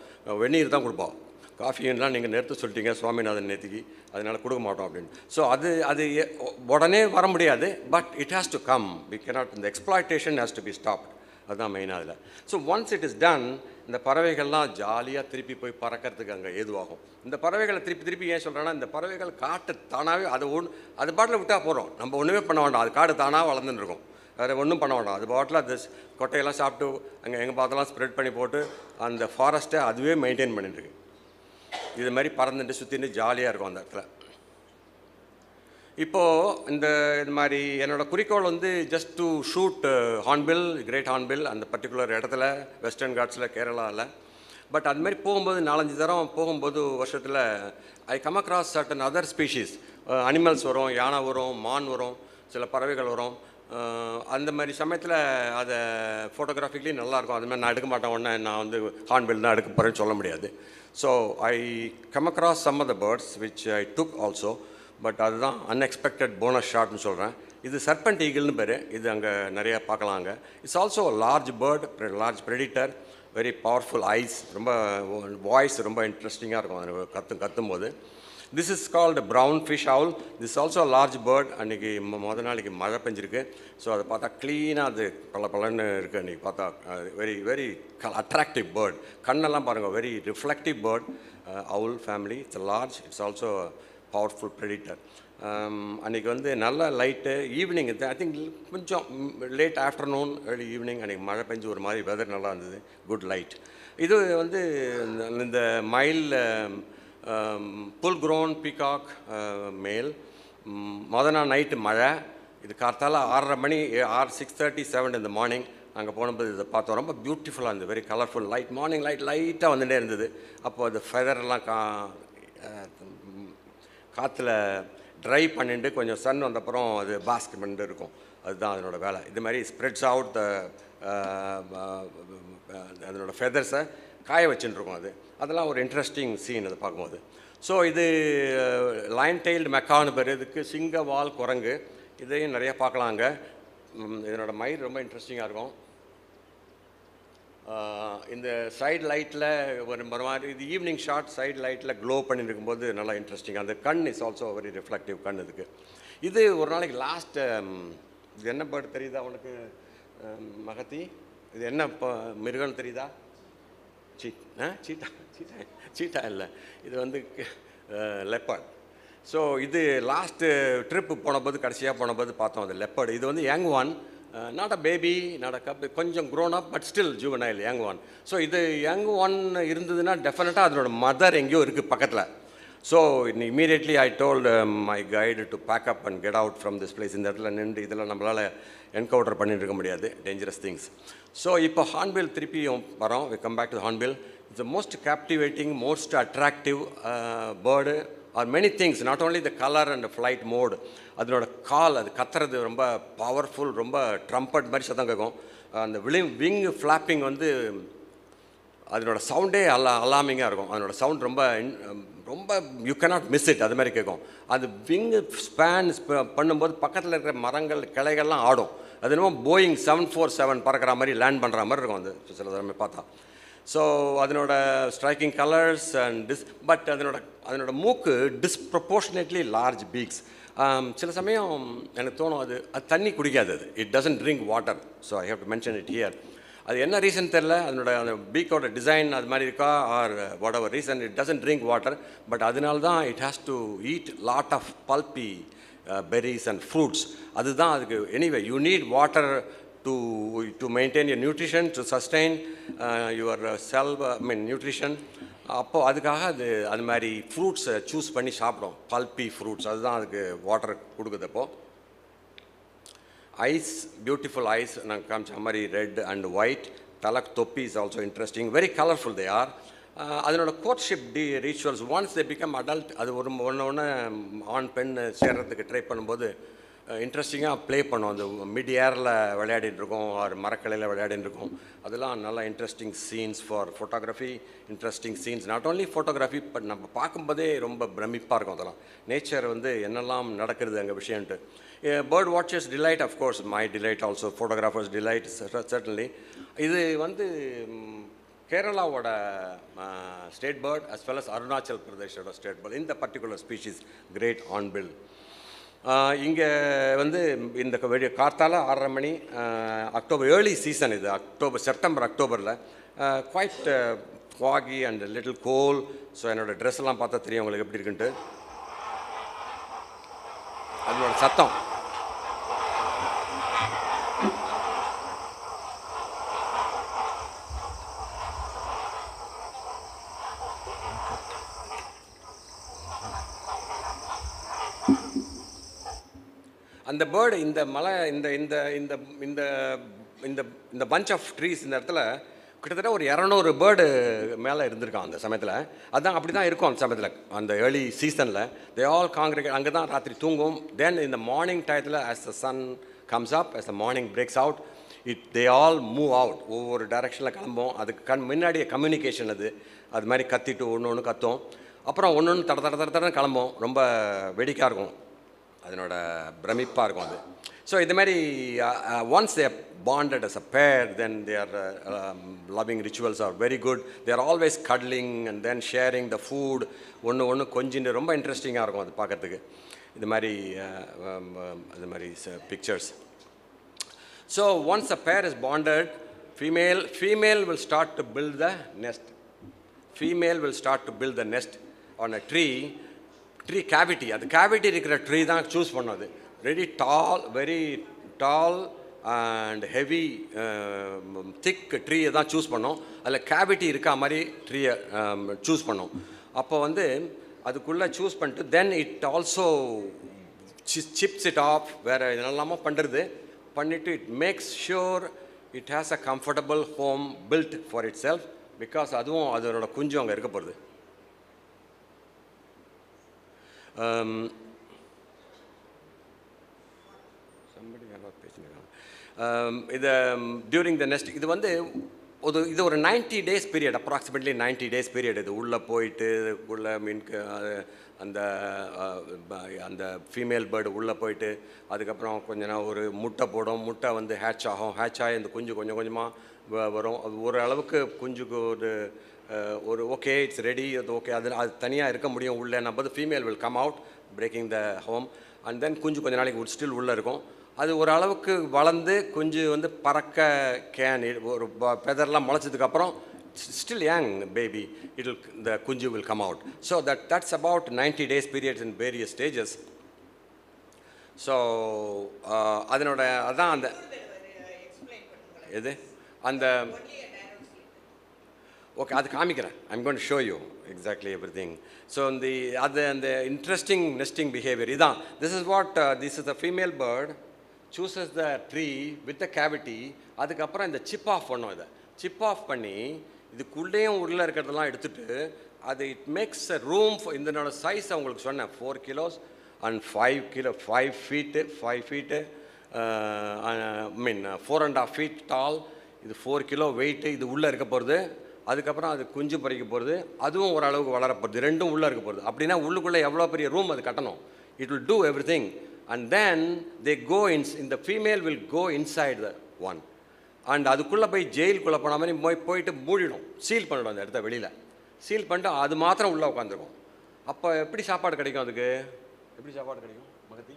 வெந்நீர் தான் கொடுப்போம். காஃபின்லாம் நீங்கள் நிறுத்த சொல்லிட்டீங்க சுவாமிநாதன் நேத்திக்கு, அதனால் கொடுக்க மாட்டோம் அப்படின்னு. ஸோ அது உடனே வர முடியாது. But it has to come. We cannot, இந்த exploitation has to be stopped. அதுதான் மெயினாக அதில். So once it is done, இந்த பறவைகள்லாம் ஜாலியாக திருப்பி போய் பறக்கிறதுக்கு அங்கே ஏதுவாகும். இந்த பறவைகளை திருப்பி ஏன் சொல்கிறேன்னா, இந்த பறவைகள் காட்டு தானாகவே அது பாட்டில் விட்டால் போகிறோம், நம்ம ஒன்றுமே பண்ண வேண்டாம். அது காடு தானாக வளர்ந்துன்னு இருக்கும், வேறு ஒன்றும் பண்ண வேண்டாம். அது பாட்டில் அது கொட்டையெல்லாம் சாப்பிட்டு அங்கே எங்கே பார்த்தெல்லாம் ஸ்ப்ரெட் பண்ணி போட்டு அந்த ஃபாரஸ்ட்டை அதுவே மெயின்டைன் பண்ணிட்டுருக்கு. இது மாதிரி பறந்துட்டு சுற்றிட்டு ஜாலியாக இருக்கும் அந்த இடத்துல. இப்போது இது மாதிரி என்னோடய குறிக்கோள் வந்து just to shoot hornbill, great hornbill அந்த பர்டிகுலர் இடத்துல வெஸ்டர்ன் காட்ஸில் கேரளாவில். பட் அது மாதிரி போகும்போது 4-5 தரம் போகும்போது வருஷத்தில் I come across certain other species. Animals வரும், யானை வரும், மான் வரும், சில பறவைகள் வரும். அந்த மாதிரி சமயத்தில் அதை ஃபோட்டோகிராஃபிக்லி நல்லாயிருக்கும். அது மாதிரி நான் எடுக்க மாட்டேன், உடனே நான் வந்து ஹார்ன்பில் தான் எடுக்க போகிறேன்னு சொல்ல முடியாது. So I come across some of the birds which I took also. But அதுதான் அன்எக்ஸ்பெக்டட் போனஸ் ஷாட்னு சொல்கிறேன். இது சர்பெண்ட் ஈகிள்னு பேர். இது அங்கே நிறையா பார்க்கலாம். அங்கே it's also large bird, large predator, very powerful eyes, ரொம்ப வாய்ஸ் ரொம்ப இன்ட்ரெஸ்டிங்காக இருக்கும் அது கத்தும்போது. This is called brown fish owl. This also large bird. அன்றைக்கி நாளைக்கு மழை பெஞ்சிருக்கு. ஸோ அதை பார்த்தா க்ளீனாக அது பலன்னு இருக்குது. அன்றைக்கி பார்த்தா வெரி வெரி அட்ராக்டிவ் பேர்ட். கண்ணெல்லாம் பாருங்கள், very reflective bird. Owl family. It's large. It's also powerful predator. அன்றைக்கி வந்து நல்ல லைட்டு ஈவினிங், ஐ திங்க் கொஞ்சம் லேட் ஆஃப்டர்நூன் ஏர்லி ஈவினிங் அன்றைக்கி மழை பெஞ்சு ஒரு மாதிரி வெதர் நல்லா இருந்தது, குட் லைட். இது வந்து இந்த மயில் புல் க்ரோன் பீகாக் மேல். நாள் நைட்டு மழை. இது கார்த்தால 6:30 மணி 6:30 7 இந்த மார்னிங் அங்கே போனபோது இதை பார்த்தோம். ரொம்ப பியூட்டிஃபுல்லாக இருந்தது, வெரி கலர்ஃபுல் லைட். மார்னிங் லைட்டாக வந்துகிட்டே இருந்தது. அப்போது அது ஃபெதரெல்லாம் காற்றுல ட்ரை பண்ணிட்டு கொஞ்சம் சன் வந்தப்புறம் அது பாஸ்க் பண்ணிட்டு இருக்கும். அதுதான் அதனோட வேலை. இது மாதிரி ஸ்ப்ரெட்ஸ் அவுட் அதனோட ஃபெதர்ஸை காய வச்சுட்டுருக்கோம். அதெல்லாம் ஒரு இன்ட்ரெஸ்டிங் சீன் அதை பார்க்கும்போது. ஸோ இது லைன் டெயில்டு மெக்கான்னு பேர். இதுக்கு சிங்கவால் குரங்கு. இதையும் நிறையா பார்க்கலாம் அங்கே. இதனோட மயிர் ரொம்ப இன்ட்ரெஸ்டிங்காக இருக்கும். இந்த சைடு லைட்டில் ஒரு மாதிரி இது ஈவினிங் ஷாட் சைடு லைட்டில் க்ளோ பண்ணிட்டு இருக்கும்போது நல்லா இன்ட்ரெஸ்டிங்காக. அந்த கண் இஸ் ஆல்சோ வெரி ரிஃப்ளெக்டிவ் கண் இதுக்கு. இது ஒரு நாளைக்கு லாஸ்ட் இது என்ன பேர்டு தெரியுதா உனக்கு மகத்தி? இது என்ன மிருகம்னு தெரியுதா? சீட்டா இல்லை, இது வந்து லெப்பர்ட். ஸோ இது லாஸ்ட்டு ட்ரிப்பு போனபோது கடைசியாக போனபோது பார்த்தோம் அது லெப்பர்டு. இது வந்து young one, not a baby, not a cub, கொஞ்சம் grown up but still juvenile young one. So இது யங் ஒன் இருந்ததுன்னா டெஃபினட்டாக அதனோட மதர் எங்கேயோ இருக்குது பக்கத்தில். So immediately I told my guide to back up and get out from this place. இந்த இடத்துல நின்று இதெல்லாம் நம்மளால் என்கவுண்டர் பண்ணிட்டு இருக்க முடியாது, டேஞ்சரஸ் திங்ஸ். ஸோ இப்போ ஹார்ன்பில் திருப்பியும் வரோம். We come back to hornbill. It's the most captivating, most attractive bird are many things. Not only the colour and flight mode. அதனோட கால், அது கத்துறது ரொம்ப பவர்ஃபுல், ரொம்ப ட்ரம்பட் மாதிரி சத்தம் கேட்கும். அந்த விங் ஃப்ளாப்பிங் வந்து அதனோட சவுண்டே அலாமிங்காக இருக்கும். அதனோட சவுண்ட் ரொம்ப ரொம்ப யூ கேனாட் மிஸ் இட், அது மாதிரி கேட்கும். அது விங்கு ஸ்பேன் பண்ணும்போது பக்கத்தில் இருக்கிற மரங்கள் கிளைகள்லாம் ஆடும். அது என்னமோ போயிங் 747 பறக்கிற மாதிரி லேண்ட் பண்ணுற மாதிரி இருக்கும் அது சில தடவை பார்த்தா. ஸோ அதனோட ஸ்ட்ரைக்கிங் கலர்ஸ் அண்ட் பட் அதனோட மூக்கு டிஸ்ப்ரப்போர்ஷனேட்லி லார்ஜ் பீக்ஸ். சில சமயம் எனக்கு தோணும் அது தண்ணி குடிக்காது, அது it doesn't drink water. So I have to mention it here. அது என்ன ரீசன் தெரில, அந்த பீக்கோட டிசைன் அது மாதிரி இருக்கா or whatever reason it doesn't drink water. But அதனால தான் it has to eat lot of pulpy berries and fruits. அதுதான் அதுக்கு. Anyway you need water to maintain your nutrition, to sustain your cell nutrition. அப்போ அதுக்காக அது மாதிரி ஃப்ரூட்ஸை choose பண்ணி சாப்பிடும், பல்பி ஃப்ரூட்ஸ். அதுதான் அதுக்கு வாட்டர் கொடுக்குது. அப்போது ஐஸ், பியூட்டிஃபுல் ஐஸ் நாங்கள் காமிச்ச மாதிரி ரெட் அண்ட் ஒயிட். தலக் தொப்பி is also interesting, very colourful they are. அதனோட courtship rituals once they become adult, அது ஒன்று ஆண் பெண் சேர்றதுக்கு ட்ரை பண்ணும்போது இன்ட்ரெஸ்டிங்காக ப்ளே பண்ணும். அந்த மிட் ஏரில் விளையாடிட்டு இருக்கோம், ஒரு மரக்கலையில் விளையாடிட்டு இருக்கோம். அதெல்லாம் நல்லா interesting scenes for photography. Interesting scenes, not only photography, but நம்ம பார்க்கும்போதே ரொம்ப பிரமிப்பாக இருக்கும். அதெல்லாம் நேச்சர் என்னெல்லாம் நடக்கிறது அங்கே விஷயன்ட்டு. Bird watchers delight, of course my delight also, photographers delight certainly. இது கேரளாவோட state bird as well as Arunachal பிரதேஷோட ஸ்டேட் பேர்ட். இந்த பர்டிகுலர் ஸ்பீஷீஸ் கிரேட் ஹார்ன்பில். இங்கே இந்த கார்த்தால 6:30 மணி, அக்டோபர் ஏர்லி சீசன் இது, செப்டம்பர் அக்டோபரில். Quite foggy and little cold. So என்னோடய ட்ரெஸ் எல்லாம் பார்த்தா தெரியும் உங்களுக்கு எப்படி இருக்குன்ட்டு. அதனோட சத்தம் அந்த பேர்டு இந்த மலை இந்த இந்த இந்த இந்த இந்த இந்த பஞ்ச் ஆஃப் ட்ரீஸ் இந்த இடத்துல கிட்டத்தட்ட ஒரு 200 பேர்டு மேலே இருந்திருக்கான் அந்த சமயத்தில். அதுதான் அப்படி தான் இருக்கும் அந்த சமயத்தில், அந்த ஏர்லி சீசனில். தே ஆல் காங்கிரிகேட், அங்கே தான் ராத்திரி தூங்கும். தென் இந்த மார்னிங் டயத்தில் as the sun comes up, as the morning breaks out, they all move out, ஒவ்வொரு டைரெக்ஷனில் கிளம்பும். அதுக்கு முன்னாடியே கம்யூனிகேஷன் அது மாதிரி கத்திட்டு ஒன்று கத்தும். அப்புறம் ஒன்று தட கிளம்பும். ரொம்ப வெடிக்காக இருக்கும், அதனோட பிரமிப்பாக இருக்கும் அது. ஸோ இது மாதிரி once they bonded as a pair, then their loving rituals are very good. They are always cuddling and then sharing the food. ஒன்று கொஞ்சம் ரொம்ப இன்ட்ரெஸ்டிங்காக இருக்கும் அது பார்க்குறதுக்கு. இது மாதிரி pictures. So once a pair is bonded, female will start to build the nest. Female will start to build the nest on a tree cavity. அது கேவிட்டி இருக்கிற ட்ரீ தான் சூஸ் பண்ணது. வெரி டால் அண்ட் ஹெவி திக் ட்ரீயை தான் choose பண்ணோம். அதில் cavity இருக்கா மாதிரி ட்ரீயை சூஸ் பண்ணோம். அப்போ அதுக்குள்ளே சூஸ் பண்ணிட்டு then it also chips it off, வேறு இதெல்லாமோ பண்ணுறது பண்ணிவிட்டு it makes sure it has a comfortable home built for itself. Because அதுவும் அதனோட குஞ்சு அங்கே இருக்க போகிறது. இது டியூரிங் த நெஸ்ட் இது ஒரு 90 days period, approximately 90 days period. இது உள்ளே போயிட்டு அந்த ஃபீமேல் பேர்டு உள்ளே போயிட்டு அதுக்கப்புறம் கொஞ்ச நாள் ஒரு முட்டை போடும். முட்டை ஹேட்ச் ஆகும். ஹேட்ச் ஆகி அந்த குஞ்சு கொஞ்சம் கொஞ்சமாக வரும். அது ஒரு அளவுக்கு குஞ்சுக்கு ஒரு ஓகே இட்ஸ் ரெடி, அது ஓகே, அது தனியாக இருக்க முடியும் உள்ளே. நம்ம female will come out breaking the home and then குஞ்சு கொஞ்ச நாளைக்கு ஸ்டில் உள்ளே இருக்கும். அது ஒரு அளவுக்கு வளர்ந்து குஞ்சு பறக்க ஒரு பெதர்லாம் முளைச்சதுக்கப்புறம் ஸ்டில் யங் பேபி the குஞ்சு will come out. So that's about 90 days periods in various stages. So அதான் அந்த எது அந்த ஓகே அது காமிக்கிறேன். I'm going to show you exactly everything. So அந்த interesting nesting behavior இதான். This is the female bird chooses the tree with the cavity. அதுக்கப்புறம் இந்த சிப் ஆஃப் பண்ணும். இதை சிப் ஆஃப் பண்ணி இதுக்குள்ளேயும் உள்ளே இருக்கிறதெல்லாம் எடுத்துகிட்டு அது இட் மேக்ஸ் அ ரூம். இதனோட சைஸ் அவங்களுக்கு சொன்னேன் 4 kilos and 5 feet 4.5 feet tall. இது 4 kilo வெயிட்டு. இது உள்ளே இருக்க போகிறது. அதுக்கப்புறம் அது குஞ்சு பறிக்க போகிறது, அதுவும் ஓரளவுக்கு வளர போகிறது, ரெண்டும் உள்ளே இருக்க போகிறது. அப்படின்னா உள்ளுக்குள்ளே எவ்வளோ பெரிய ரூம் அது கட்டணும். It will do everything and then they go in the female will go inside the one and அதுக்குள்ளே போய் ஜெயிலுக்குள்ளே போன மாதிரி போயிட்டு மூடிடும், சீல் பண்ணிடும் அந்த இடத்த. வெளியில் சீல் பண்ணிட்டு அது மாத்திரம் உள்ளே உட்காந்துருக்கும். அப்போ எப்படி சாப்பாடு கிடைக்கும் அதுக்கு? எப்படி சாப்பாடு கிடைக்கும் மகத்தி?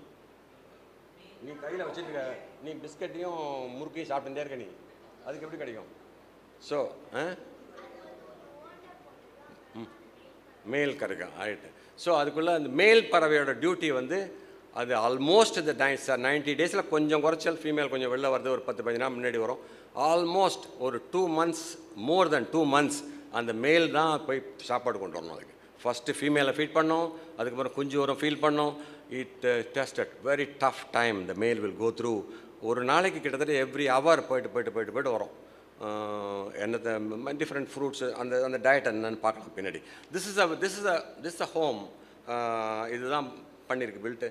நீ கையில் வச்சுட்டு நீ பிஸ்கட்டையும் முறுக்கையும் சாப்பிட்டுட்டே இருக்க, நீ அதுக்கு எப்படி கிடைக்கும்? ஸோ மேல் கருக்கம் ஆகிட்டு. ஸோ அதுக்குள்ளே அந்த மேல் பறவையோட டியூட்டி வந்து அது ஆல்மோஸ்ட் இந்த 90 டேஸில் கொஞ்சம் குறைச்சல், ஃபீமேல் கொஞ்சம் வெளில வருது, ஒரு 10-15 நாள் முன்னாடி வரும். ஆல்மோஸ்ட் ஒரு 2 months, மோர் தென் 2 months அந்த மேல் தான் போய் சாப்பாடு கொண்டு வரணும். அதுக்கு ஃபஸ்ட்டு ஃபீமேலை ஃபீட் பண்ணோம், அதுக்கப்புறம் குஞ்சு வரும் ஃபீல் பண்ணோம். It tested very tough time த மேல் வில் கோ த்ரூ. ஒரு நாளைக்கு கிட்டத்தட்ட எவ்ரி ஹவர் போயிட்டு வரும். என்னத்தை டிஃப்ரெண்ட் ஃப்ரூட்ஸு அந்த டயட் என்னன்னு பார்க்கலாம் பின்னாடி. This is a home. இதுதான் பண்ணியிருக்கு பில்ட்டு.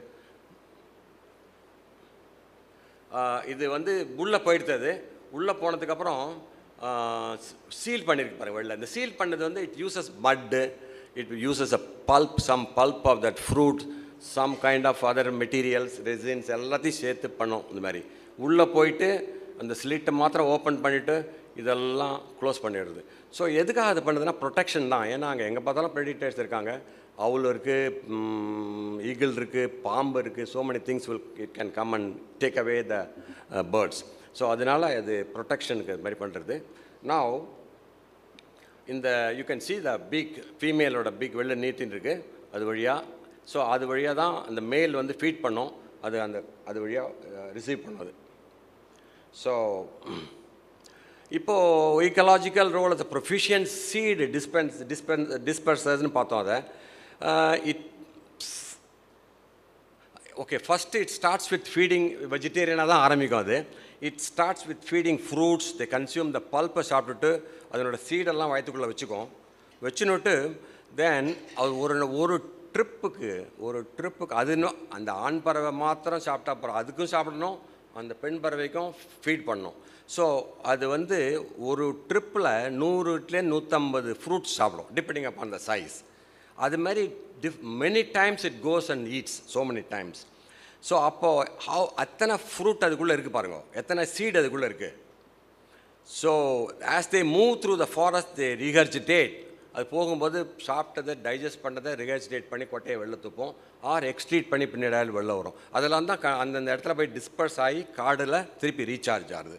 இது வந்து உள்ளே போயிடுது. உள்ளே போனதுக்கப்புறம் சீல் பண்ணியிருக்கு பாருங்கள் வெளில. இந்த சீல் பண்ணது வந்து it uses mud, it uses a pulp, some pulp of that fruit, some kind of other materials, resins எல்லாத்தையும் சேர்த்து பண்ணோம். இந்த மாதிரி உள்ளே போயிட்டு அந்த ஸ்லிட்டை மாத்திரம் ஓப்பன் பண்ணிவிட்டு இதெல்லாம் க்ளோஸ் பண்ணிடுறது. ஸோ எதுக்காக அது பண்ணுறதுன்னா ப்ரொடெக்ஷன் தான். ஏன்னா அங்கே எங்கே பார்த்தாலும் ப்ரெடிட்டர்ஸ் இருக்காங்க. அவுல் இருக்குது, ஈகிள் இருக்குது, பாம்பு இருக்குது. So many things it can come and take away the birds. So அதனால் அது ப்ரொடெக்ஷனுக்கு அது மாதிரி பண்ணுறது. நவ் இந்த you can see the beak ஃபீமேலோட பிக் வெளில நீட்டின்னு இருக்குது அது வழியாக. ஸோ அது வழியாக தான் அந்த மேல் வந்து ஃபீட் பண்ணோம், அது வழியாக ரிசீவ் பண்ணது. ஸோ இப்போது ecological role of the proficient seed டிஸ்பெர்சர்ஸ்னு பார்த்தோம். அதை okay first it starts with feeding. வெஜிடேரியனாக தான் ஆரம்பிக்கும் அது. It starts with feeding fruits. They consume the பல்ப்பை சாப்பிட்டுட்டு அதனோட சீடெல்லாம் வயிற்றுக்குள்ளே வச்சுன்னுட்டு தென் அது ஒரு ட்ரிப்புக்கு அது இன்னும் அந்த ஆண் பறவை மாத்திரம் சாப்பிட்டா அப்புறம் அதுக்கும் சாப்பிடணும், அந்த பெண் பறவைக்கும் ஃபீட் பண்ணணும். ஸோ அது வந்து ஒரு ட்ரிப்பில் 100-150 ஃப்ரூட்ஸ் சாப்பிடும், டிபெண்டிங் அப்பான் த சைஸ். அது மாதிரி many times it goes and eats so many times. So அப்போது அத்தனை ஃப்ரூட் அதுக்குள்ளே இருக்குது பாருங்க, எத்தனை சீட் அதுக்குள்ளே இருக்குது. So as they move through the forest they regurgitate. அது போகும்போது சாப்பிட்டதை டைஜஸ்ட் பண்ணதை ரிகர்ஜிடேட் பண்ணி கொட்டையை வெளில துப்போம், ஆர் எக்ஸ்ட்ரீட் பண்ணி பின்னாடி வெளில வரும். அதெல்லாம் தான் அந்தந்த இடத்துல போய் டிஸ்பர்ஸ் ஆகி காடில் திருப்பி ரீசார்ஜ் ஆகுது.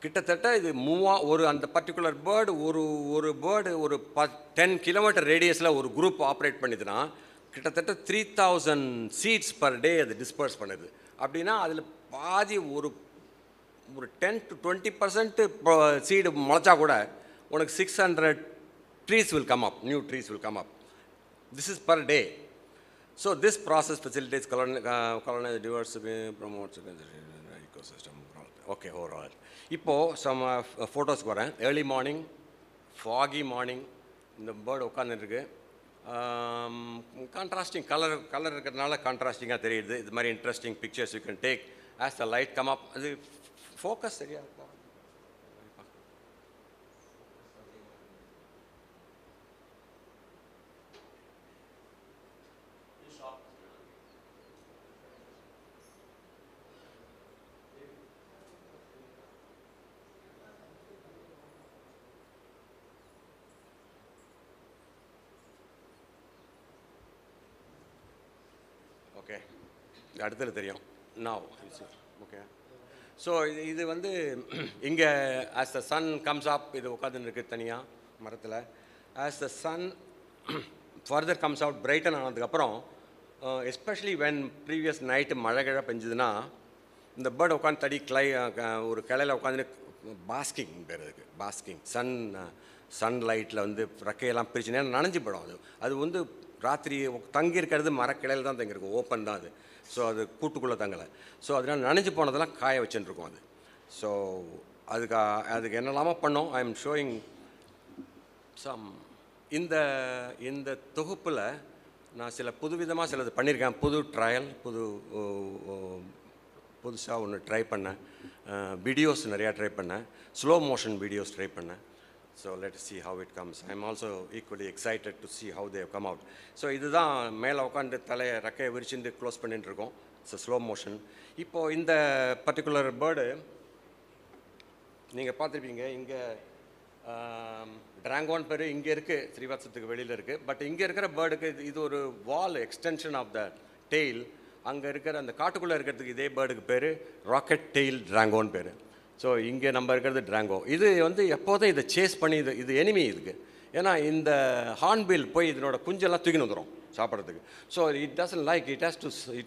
கிட்டத்தட்ட இது அந்த பர்டிகுலர் பேர்டு ஒரு 10 கிலோமீட்டர் ரேடியஸில் ஒரு குரூப் ஆப்ரேட் பண்ணிதுன்னா கிட்டத்தட்ட 3000 சீட்ஸ் பர் டே அது டிஸ்பர்ஸ் பண்ணுது. அப்படின்னா அதில் பாதி ஒரு 10-20% சீடு முளைச்சா கூட உனக்கு 600 trees will come up, new trees will come up. This is per day. So this process facilitates colonize diversity, promotes ecosystem. Okay overall. இப்போது சம் ஃபோட்டோஸ்க்கு வரேன். ஏர்லி மார்னிங், ஃபாகி மார்னிங், இந்த பேர்டு உட்காந்துருக்கு. கான்ட்ராஸ்டிங் கலர் இருக்கிறதுனால கான்ட்ராஸ்டிங்காக தெரியுது. இது மாதிரி interesting pictures you can take as the light come up. அது focus சரியா இருக்கா? ஓகே, அடுத்தது தெரியும். நாவ் ஓகே. ஸோ இது வந்து இங்கே as the sun comes up, இது உட்காந்துன்னு இருக்குது தனியாக மரத்தில். As the sun further comes out brighten ஆனதுக்கப்புறம், எஸ்பெஷலி வென் ப்ரீவியஸ் நைட்டு மழை கிழ பெஞ்சுதுன்னா இந்த பேர்டு உட்காந்து ஒரு கிளையில் உட்காந்து பாஸ்கிங் பேர் அதுக்கு. பாஸ்கிங் சன்லைட்டில் வந்து ரெக்கையெல்லாம் பிரிச்சுனே நனைஞ்சு போயிடும். அது வந்து ராத்திரி தங்கி இருக்கிறது மரக்கிளையில் தான் தங்கியிருக்கும், ஓப்பன் தான் அது. ஸோ அது கூட்டுக்குள்ளே தங்கலை. ஸோ அதனால் நனைஞ்சு போனதெல்லாம் காய வச்சுருக்கோம் அது. ஸோ அதுக்கு என்னெல்லாமோ பண்ணோம். ஐ எம் ஷோயிங் சம் இந்த தொகுப்பில் நான் சிலது பண்ணியிருக்கேன். புது ட்ரையல், புதுசாக ஒன்று ட்ரை பண்ணேன். வீடியோஸ் நிறையா ட்ரை பண்ணேன், ஸ்லோ மோஷன் வீடியோஸ் ட்ரை பண்ணேன். So let see how it comes. I am also equally excited to see how they have come out. So இதுதான் மேலே உட்காந்து தலையை ரெக்கையை விரிச்சுட்டு க்ளோஸ் பண்ணிட்டு இருக்கோம். It's slow motion. இப்போது இந்த பர்டிகுலர் பேர்டு நீங்கள் பார்த்துருப்பீங்க. இங்கே ட்ராங்கோன் பேர் இங்கே இருக்குது, ஸ்ரீவத்சத்துக்கு வெளியில் இருக்குது. பட் இங்கே இருக்கிற பேர்டுக்கு இது ஒரு வால் எக்ஸ்டென்ஷன் ஆஃப் த டெய்ல். அங்கே இருக்கிற அந்த காட்டுக்குள்ளே இருக்கிறதுக்கு இதே பேர்டுக்கு பேர் ராக்கெட் டெய்ல் ட்ராங்கோன்னு பேர். ஸோ இங்கே நம்ம இருக்கிறது ட்ராங்கோ. இது வந்து எப்போதும் இதை சேஸ் பண்ணி இது எனிமி இதுக்கு. ஏன்னா இந்த ஹார்ன்பில் போய் இதனோட குஞ்செல்லாம் தூக்கின்னு வந்துடும் சாப்பிட்றதுக்கு. So it doesn't like it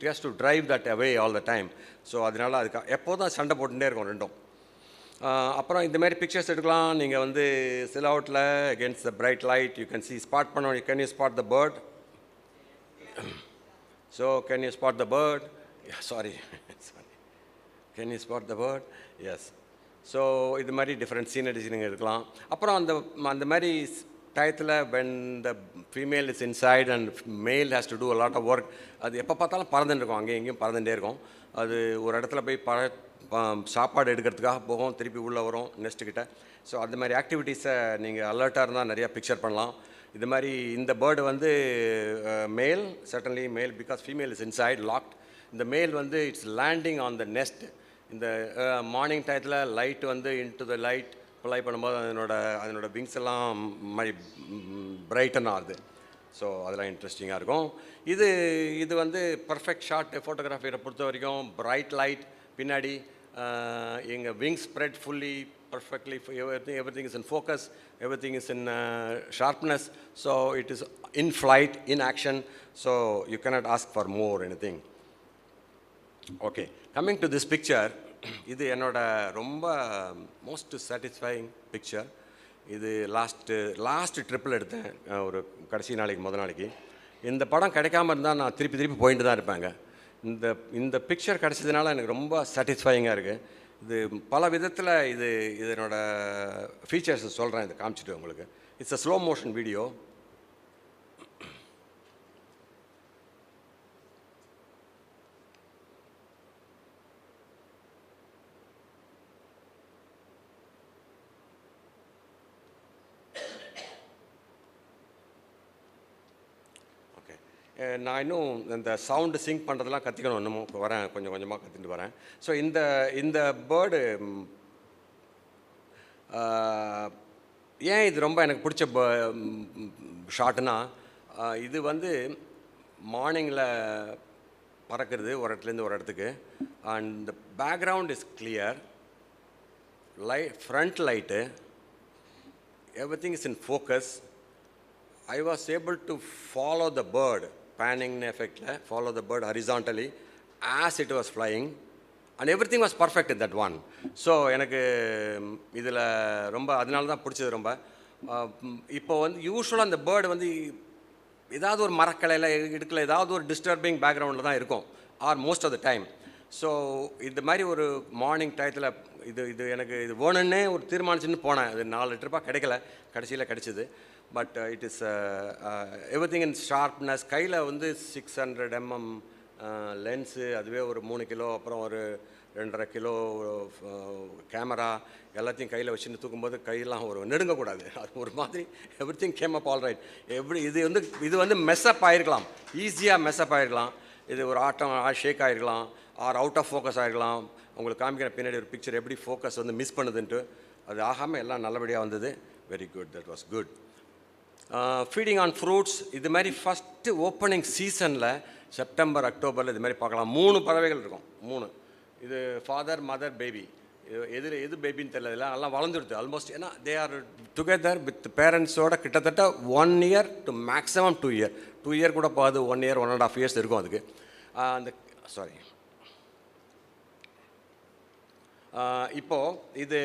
has to drive that away all the time. So அதனால் அதுக்கு எப்போதும் சண்டை போட்டுகிட்டே இருக்கும் ரெண்டும். அப்புறம் இந்தமாரி பிக்சர்ஸ் எடுக்கலாம். நீங்கள் வந்து சிலவுட்டில் against the bright light you can see spot பண்ண. Can you spot the bird? So can you spot the bird? Sorry can you spot the bird? Yes. So இது மாதிரி டிஃப்ரெண்ட் சீனரிஸ் நீங்கள் எடுக்கலாம். அப்புறம் அந்த மாதிரி டயத்தில் when the female is inside and male has to do a lot of work, அது எப்போ பார்த்தாலும் பறந்துட்டு இருக்கும், அங்கேயும் இங்கேயும் பறந்துகிட்டே இருக்கும். அது ஒரு இடத்துல போய் சாப்பாடு எடுக்கிறதுக்காக போகும், திருப்பி உள்ளே வரும் நெஸ்ட்டுக்கிட்ட. ஸோ அந்த மாதிரி ஆக்டிவிட்டீஸை நீங்கள் அலர்ட்டாக இருந்தால் நிறையா பிக்சர் பண்ணலாம். இது மாதிரி இந்த பேர்டு வந்து மேல், சர்டன்லி மேல், because female is inside locked. இந்த மேல் வந்து it's landing on the next. இந்த மார்னிங் டயத்தில் லைட் வந்து இன்டு த லைட் அப்ளை பண்ணும்போது அதனோட விங்ஸ் எல்லாம் மாதிரி பிரைட்டன் ஆகுது. ஸோ அதெல்லாம் இன்ட்ரெஸ்டிங்காக இருக்கும். இது வந்து பர்ஃபெக்ட் ஷாட் ஃபோட்டோகிராஃபியை பொறுத்த வரைக்கும். பிரைட் லைட் பின்னாடி, எங்கள் wing spread fully perfectly, everything is in focus, everything is in sharpness. So it is in flight, in action, so you cannot ask for more anything. Okay, coming to this picture, இது என்னோட ரொம்ப most satisfying picture. இது last ட்ரிப்பில் எடுத்தேன், ஒரு கடைசி நாளைக்கு முதல் நாளைக்கு. இந்த படம் கிடைக்காம இருந்தால் நான் திருப்பி போயிட்டு தான் இருப்பேங்க. இந்த பிக்சர் கிடச்சதுனால எனக்கு ரொம்ப சாட்டிஸ்ஃபையிங்காக இருக்குது. இது பல விதத்தில் இதனோட ஃபீச்சர்ஸ் சொல்கிறேன், இதை காமிச்சிட்டு உங்களுக்கு. It's a slow motion video. நான் இன்னும் இந்த சவுண்டு சிங்க் பண்ணுறதெல்லாம் கற்றுக்கணும், இன்னமும் வரேன், கொஞ்சம் கொஞ்சமாக கற்றுட்டு வரேன். ஸோ இந்த பேர்டு ஏன் இது ரொம்ப எனக்கு பிடிச்ச ஷாட்டுனா, இது வந்து மார்னிங்கில் பறக்கிறது ஒரு இடத்துலேருந்து ஒரு இடத்துக்கு. And the background is clear, front light, everything is in focus. I was able to follow the bird, panning effect, follow the bird horizontally as it was flying, and everything was perfect in that one. So எனக்கு இதில் ரொம்ப அதனால தான் பிடிச்சது ரொம்ப. இப்போ வந்து யூஸ்வலாக அந்த பேர்டு வந்து ஏதாவது ஒரு மரக்கலையில் இடுக்கல ஏதாவது ஒரு டிஸ்டர்பிங் பேக்ரவுண்டில் தான் இருக்கும், or most of the time. So இந்த மாதிரி ஒரு மார்னிங் டயத்தில் இது எனக்கு இது வேணுன்னே ஒரு தீர்மானிச்சுன்னு போனேன். அது 4 ட்ரிப்பாக கிடைக்கல, கடைசியில் கிடச்சிது. But it is everything in sharpness. கையில் வந்து 600 mm லென்ஸு, அதுவே ஒரு 3 கிலோ, அப்புறம் ஒரு 2.5 கிலோ கேமரா, எல்லாத்தையும் கையில் வச்சுன்னு தூக்கும்போது கையெல்லாம் ஒரு நெடுங்கக்கூடாது. அது ஒரு மாதிரி everything came up all right. இது வந்து மெஸ்அப் ஆகிருக்கலாம், ஈஸியாக மெஸ்அப் ஆகிருக்கலாம். இது ஒரு ஆட்டம் ஷேக் ஆகிருக்கலாம், ஆர் அவுட் ஆஃப் ஃபோக்கஸ் ஆகிருக்கலாம். உங்களுக்கு காமிக்கிற பின்னாடி ஒரு பிக்சர் எப்படி ஃபோக்கஸ் வந்து மிஸ் பண்ணுதுன்ட்டு. அது ஆகாமல் எல்லாம் நல்லபடியாக வந்தது. Very good, that was good. Feeding on fruits, இது மாதிரி ஃபஸ்ட்டு ஓப்பனிங் சீசனில் செப்டம்பர் அக்டோபரில் இது மாதிரி பார்க்கலாம். 3 பறவைகள் இருக்கும், 3. இது ஃபாதர், மதர், பேபி. எது பேபின்னு தெரியல, எல்லாம் வளர்ந்துடுது ஆல்மோஸ்ட். ஏன்னா தே ஆர் டுகெதர் வித் பேரண்ட்ஸோட கிட்டத்தட்ட 1 year to maximum 2 year. 2 year கூட போகாது, 1 year 1.5 years இருக்கும் அதுக்கு. அந்த சாரி இப்போது இது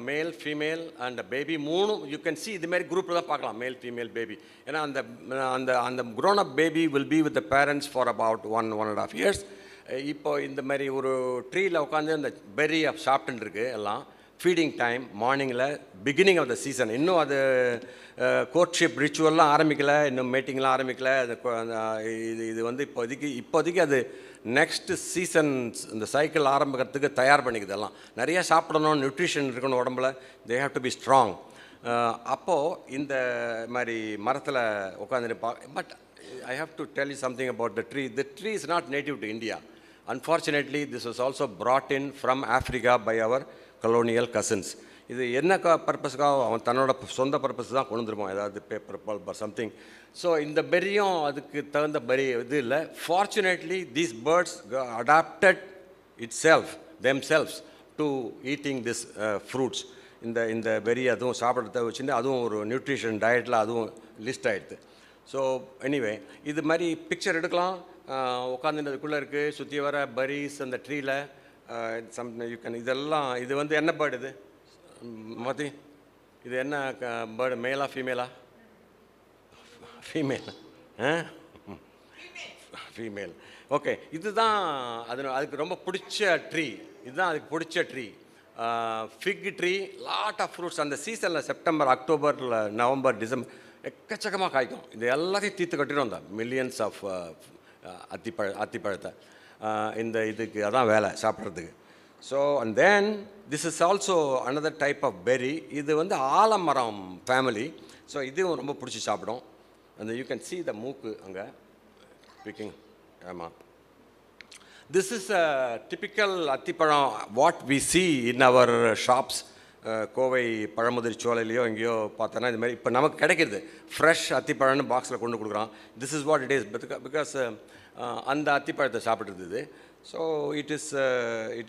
மேல், female and baby 3 you can C இது மாதிரி குரூப்பில் தான் பார்க்கலாம், மேல், ஃபீமேல், பேபி. ஏன்னா அந்த grown up baby will be with the parents for about 1.5 years. இப்போ இந்த மாதிரி ஒரு ட்ரீயில் உட்காந்து அந்த பெர்ரியை சாப்பிட்டுன்னு இருக்குது எல்லாம். ஃபீடிங் டைம் மார்னிங்கில் பிகினிங் ஆஃப் த சீசன். இன்னும் அது கோர்ட்ஷிப் ரிச்சுவல்லாம் ஆரம்பிக்கலை, இன்னும் மீட்டிங்லாம் ஆரம்பிக்கலை. அது இது வந்து இப்போதைக்கு அது நெக்ஸ்ட் சீசன்ஸ் இந்த சைக்கிள் ஆரம்பிக்கிறதுக்கு தயார் பண்ணிக்குது. எல்லாம் நிறையா சாப்பிடணும், நியூட்ரிஷன் இருக்கணும் உடம்புல, they have to be strong. அப்போது இந்த மாதிரி மரத்தில் உட்காந்துட்டு but I have to tell you something about the tree. The tree is not native to India. Unfortunately, this was also brought in from Africa by our colonial cousins. இது என்ன பர்பஸ்க்காக அவன் தன்னோட சொந்த பர்பஸ் தான் கொண்டு வந்துருப்போம், ஏதாவது paper pulp or something. So இந்த பெரியும் அதுக்கு தகுந்த பெரி இது இல்லை. Fortunately these birds adapted themselves to eating this fruits. இந்த பெரி அதுவும் சாப்பிட்றத வச்சுட்டு அதுவும் ஒரு நியூட்ரிஷன் டயட்டில் அதுவும் லிஸ்ட் ஆகிடுது. ஸோ எனிவே இது மாதிரி பிக்சர் எடுக்கலாம். உட்காந்துன்றதுக்குள்ளே இருக்குது, சுற்றி வர பரீஸ் அந்த ட்ரீயில் யூ கேன். இதெல்லாம் இது வந்து என்ன பேர்டு இது மாற்றி? இது என்ன பேர்டு, மேலா ஃபீமேலா? ஃபீமேல். ஓகே, இதுதான் அதுக்கு ரொம்ப பிடிச்ச ட்ரீ. இதுதான் அதுக்கு பிடிச்ச tree, fig tree. Lot of fruits அந்த சீசனில் செப்டம்பர், அக்டோபரில், நவம்பர், டிசம்பர் எக்கச்சக்கமாக காய்க்கும். இது எல்லாத்தையும் தீர்த்து கட்டிடும் அந்த மில்லியன்ஸ் ஆஃப் அத்திப்பழத்தை. இதுக்கு அதான் வேலை, சாப்பிட்றதுக்கு. So and then this is also another type of berry. இது வந்து ஆலமரம் ஃபேமிலி. ஸோ இதுவும் ரொம்ப பிடிச்சி சாப்பிடும். அந்த யூ கேன் சி த மூக்கு அங்கே பிக்கிங். ஆமாம், திஸ் இஸ் அ டிப்பிக்கல் அத்திப்பழம் what we see in our shops. Kovai Pazhamudir சோலையிலையோ எங்கேயோ பார்த்தோன்னா இது மாதிரி இப்போ நமக்கு கிடைக்கிது ஃப்ரெஷ் அத்திப்பழம்னு பாக்ஸில் கொண்டு கொடுக்குறான். This is what it is because அந்த அத்திப்பழத்தை சாப்பிட்றது. ஸோ இட்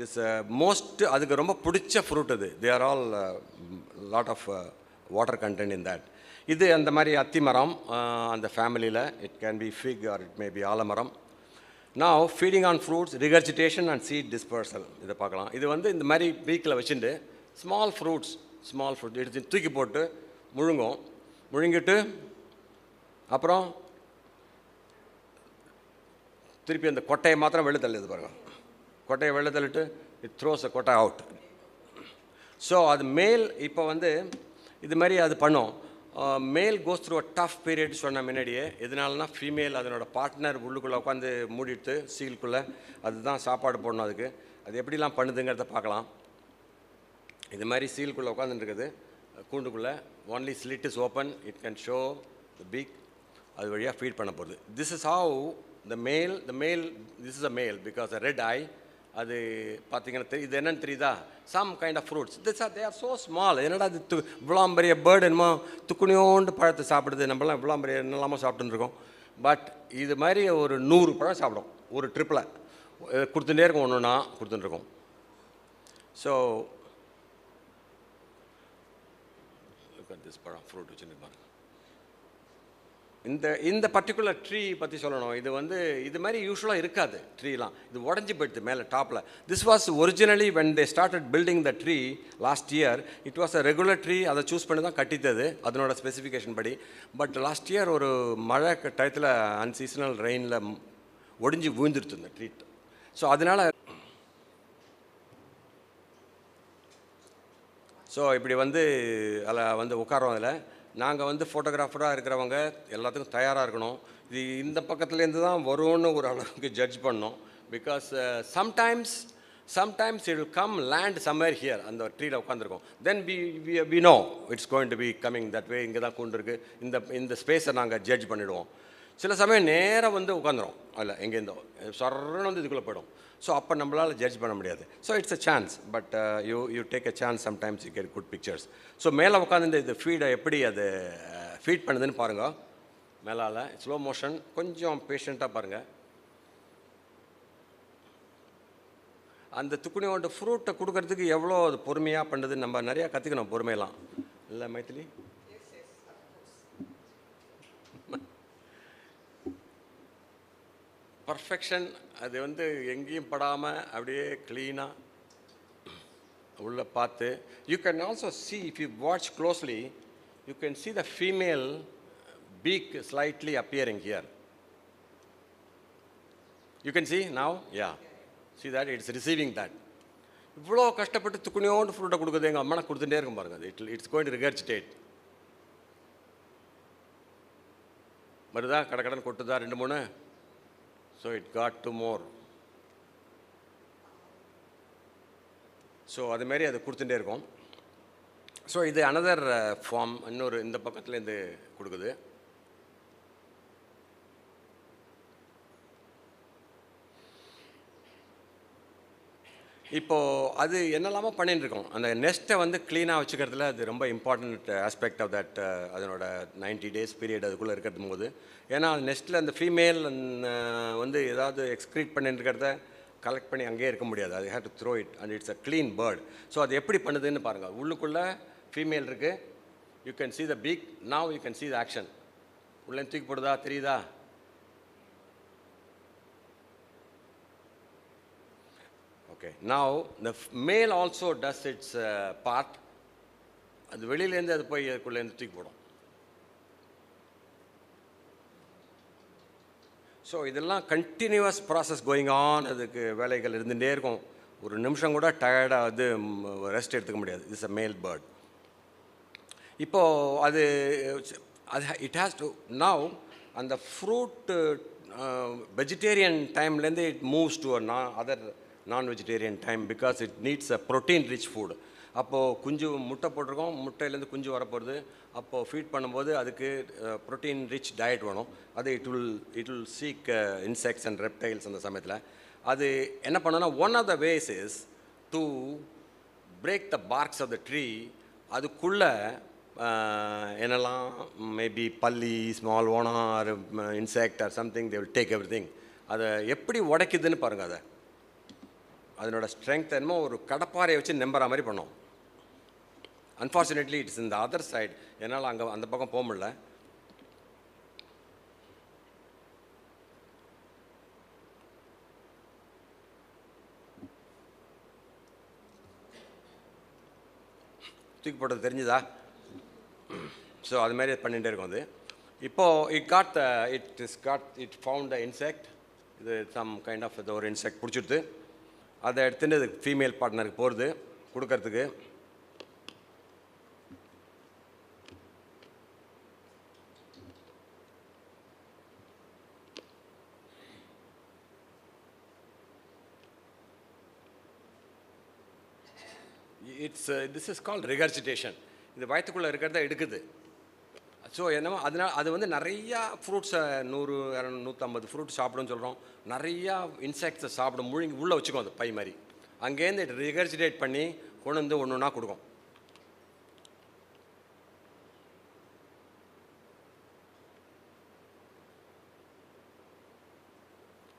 இஸ் மோஸ்ட் அதுக்கு ரொம்ப பிடிச்ச ஃப்ரூட் அது. They are all lot of water content in that. இது அந்த மாதிரி அத்தி மரம் அந்த ஃபேமிலியில். It can be fig or it may be ஆலமரம். Now feeding on fruits, regurgitation and seed dispersal. இதை பார்க்கலாம். இது வந்து இந்த மாதிரி பீக்கில் வச்சுட்டு ஸ்மால் ஃப்ரூட் எடுத்து தூக்கி போட்டு முழுங்கிட்டு அப்புறம் திருப்பி அந்த கொட்டையை மாத்திரம் வெளில தள்ளுது பாருங்கள். கொட்டையை வெளில தள்ளிட்டு இட் த்ரோஸ் அ கொட்டை அவுட். ஸோ அது மேல் இப்போ வந்து இது மாதிரி அது பண்ணும். மேல் goes through a tough period சொன்ன முன்னாடியே. எதனாலனா ஃபீமேல் அதனோட பார்ட்னர் உள்ளுக்குள்ளே உட்காந்து மூடிட்டு சீலுக்குள்ளே அதுதான் சாப்பாடு போடணும் அதுக்கு. அது எப்படிலாம் பண்ணுதுங்கிறத பார்க்கலாம். இது மாதிரி சீலுக்குள்ளே உட்காந்துருக்குது கூண்டுக்குள்ளே. Only slit is open, it can show the beak. அது வழியாக ஃபீட் பண்ண போகுது. திஸ் இஸ் ஹவு த மேல் திஸ் இஸ் அ மேல் பிகாஸ் அ ரெட் ஐ. அது பார்த்தீங்கன்னா இது என்னன்னு தெரியுதா? Some kind of fruits. They are so small. என்னடா அது இவ்வளோ பெரிய பேர்டு என்னமோ துக்குனியோண்டு பழத்தை சாப்பிடுது. நம்மளாம் இவ்வளோ பெரிய என்னெல்லாமோ சாப்பிட்டுருக்கோம். பட் இது மாதிரி ஒரு 100 பழம் சாப்பிடும் ஒரு ட்ரிப்பில். கொடுத்துட்டே இருக்கும், ஒன்று ஒன்றா கொடுத்துட்டுருக்கோம். ஸோ திஸ் பழம் ஃப்ரூட் வச்சுருப்பாங்க. இந்த பர்டிகுலர் ட்ரீ பற்றி சொல்லணும். இது வந்து இது மாதிரி யூஸ்வலாக இருக்காது ட்ரீலாம். இது உடஞ்சி போயிடுது மேலே டாப்பில். This was originally when they started building the tree last year. It was a regular tree. அதை சூஸ் பண்ணி தான் கட்டித்தது அதனோட ஸ்பெசிஃபிகேஷன் படி. பட் லாஸ்ட் இயர் ஒரு மழை டயத்தில் அன்சீசனல் ரெயினில் ஒடிஞ்சு விழுந்துருச்சு இந்த ட்ரீ. ஸோ அதனால் இப்படி வந்து அதில் வந்து உட்காரோம். அதில் நாங்கள் வந்து ஃபோட்டோகிராஃபராக இருக்கிறவங்க எல்லாத்துக்கும் தயாராக இருக்கணும். இது இந்த பக்கத்துலேருந்து தான் வரும்னு ஒரு அளவுக்கு ஜட்ஜ் பண்ணோம். Because sometimes it will come land somewhere here. அந்த ட்ரீயில் உட்காந்துருக்கோம். Then we know it's going to be coming that way. இங்கே தான் கொண்டு இருக்குது. இந்த ஸ்பேஸை நாங்கள் ஜட்ஜ் பண்ணிவிடுவோம். சில சமயம் நேராக வந்து உட்காந்துரும். அதில் எங்கேருந்தோ சொரன்னு வந்து இதுக்குள்ளே போய்டும். ஸோ அப்போ நம்மளால் ஜட்ஜ் பண்ண முடியாது. So it's a chance. But you take a chance. Sometimes you get good pictures. So மேலே உட்காந்து இது ஃபீடை எப்படி அது ஃபீட் பண்ணுதுன்னு பாருங்கள். மேலால் ஸ்லோ மோஷன், கொஞ்சம் பேஷண்ட்டாக பாருங்கள். அந்த துக்குனியோட ஃப்ரூட்டை கொடுக்கறதுக்கு எவ்வளோ அது பொறுமையாக பண்ணுது. நம்ம நிறையா கற்றுக்கணும் பொறுமையெல்லாம். இல்லை மைத்திலி? பர்ஃபெக்ஷன். அது வந்து எங்கேயும் படாமல் அப்படியே க்ளீனாக உள்ளே பார்த்து. You can also see if you watch closely you can see the female beak slightly appearing here. You can see now? Yeah. See that? It's receiving that. இவ்வளோ கஷ்டப்பட்டு துக்குனியோண்டு ஃப்ரூட்டை கொடுக்குது, எங்கள் அம்மா கொடுத்துட்டே இருக்கும் பாருங்க. அது இட்ஸ் கோயிங் டு ரிகர்ஜிடேட். வருதா, கடன் கொட்டுதா 2-3. So it got to more. So அதுமாரி அது கொடுத்துட்டே இருக்கும். ஸோ இது அனதர் ஃபார்ம், இன்னொரு இந்த பக்கத்துலேருந்து கொடுக்குது. இப்போது அது என்னெல்லாமோ பண்ணிட்டு இருக்கோம். அந்த நெஸ்ட்டை வந்து க்ளீனாக வச்சுக்கிறதுல அது ரொம்ப இம்பார்ட்டண்ட் ஆஸ்பெக்ட் ஆஃப் தட். அதனோட 90 days பீரியட் அதுக்குள்ளே இருக்கிறது போது, ஏன்னா அந்த நெஸ்ட்டில் அந்த ஃபீமேல் வந்து ஏதாவது எக்ஸ்க்ரீட் பண்ணிட்டு இருக்கிறத கலெக்ட் பண்ணி அங்கேயே இருக்க முடியாது. அது have to throw it and it's a clean bird. So அது எப்படி பண்ணுதுன்னு பாருங்கள். உள்ளுக்குள்ளே ஃபீமேல் இருக்குது, you can see the beak, now you can see the action. உள்ளே தூக்கி போடுதா, தெரியுதா? Okay, now the male also does its part. அது வெளியிலேருந்து அது போய் அதுக்குள்ளேருந்து தூக்கி போடும். ஸோ இதெல்லாம் கண்டினியூவஸ் ப்ராசஸ் கோயிங் ஆன். அதுக்கு வேலைகள் இருந்துகிட்டே இருக்கும். ஒரு நிமிஷம் கூட டயர்டாக அது ரெஸ்ட் எடுத்துக்க முடியாது. இட்ஸ் அ மேல் பேர்ட். இப்போது அது இட் ஹேஸ் டு நவ் அந்த ஃப்ரூட் வெஜிடேரியன் டைம்லேருந்து it moves to other non-vegetarian time because it needs a protein rich food. அப்போது குஞ்சு முட்டை போட்டிருக்கோம், முட்டையிலேருந்து குஞ்சு வரப்போகுது. அப்போது ஃபீட் பண்ணும்போது அதுக்கு ப்ரோட்டீன் ரிச் டயட் வேணும். அது it will seek insects and reptiles. அந்த சமயத்தில் அது என்ன பண்ணோன்னா, one of the ways is to break the barks of the tree. அதுக்குள்ளே என்னெல்லாம் மேபி பல்லி, ஸ்மால் ஓனா or insect or something, they will take every thing. அதை எப்படி உடைக்குதுன்னு பாருங்கள். அதை அதனோட ஸ்ட்ரென்த் என்னமோ ஒரு கடப்பாறையை வச்சு நம்புற மாதிரி பண்ணோம். அன்ஃபார்ச்சுனேட்லி இட்ஸ் இந்த அதர் சைட். என்னால் அங்கே அந்த பக்கம் போக முடியல. தூக்கி போட்டது தெரிஞ்சுதா? ஸோ அதுமாரி பண்ணிகிட்டே இருக்கும். அது இப்போது இட் ஃபவுண்ட் த இன்செக்ட். இது சம் கைண்ட் ஆஃப் இது ஒரு இன்செக்ட் பிடிச்சிடுது. அதை எடுத்துட்டு அது ஃபீமேல் பார்ட்னருக்கு போகிறது கொடுக்கறதுக்கு. This is called regurgitation. இது வயிற்றுக்குள்ளே இருக்கிறத எடுக்குது. ஸோ என்னமோ அதனால் அது வந்து நிறையா ஃப்ரூட்ஸை 100, 200, 150 ஃப்ரூட் சாப்பிடுன்னு சொல்கிறோம். நிறையா இன்செக்ட்ஸை சாப்பிடும், முழுங்கி உள்ளே வச்சுக்கும். அது பை மாதிரி அங்கேருந்து ரிகர்ஜிடேட் பண்ணி கொண்டு வந்து ஒன்று ஒன்றா கொடுக்கும்.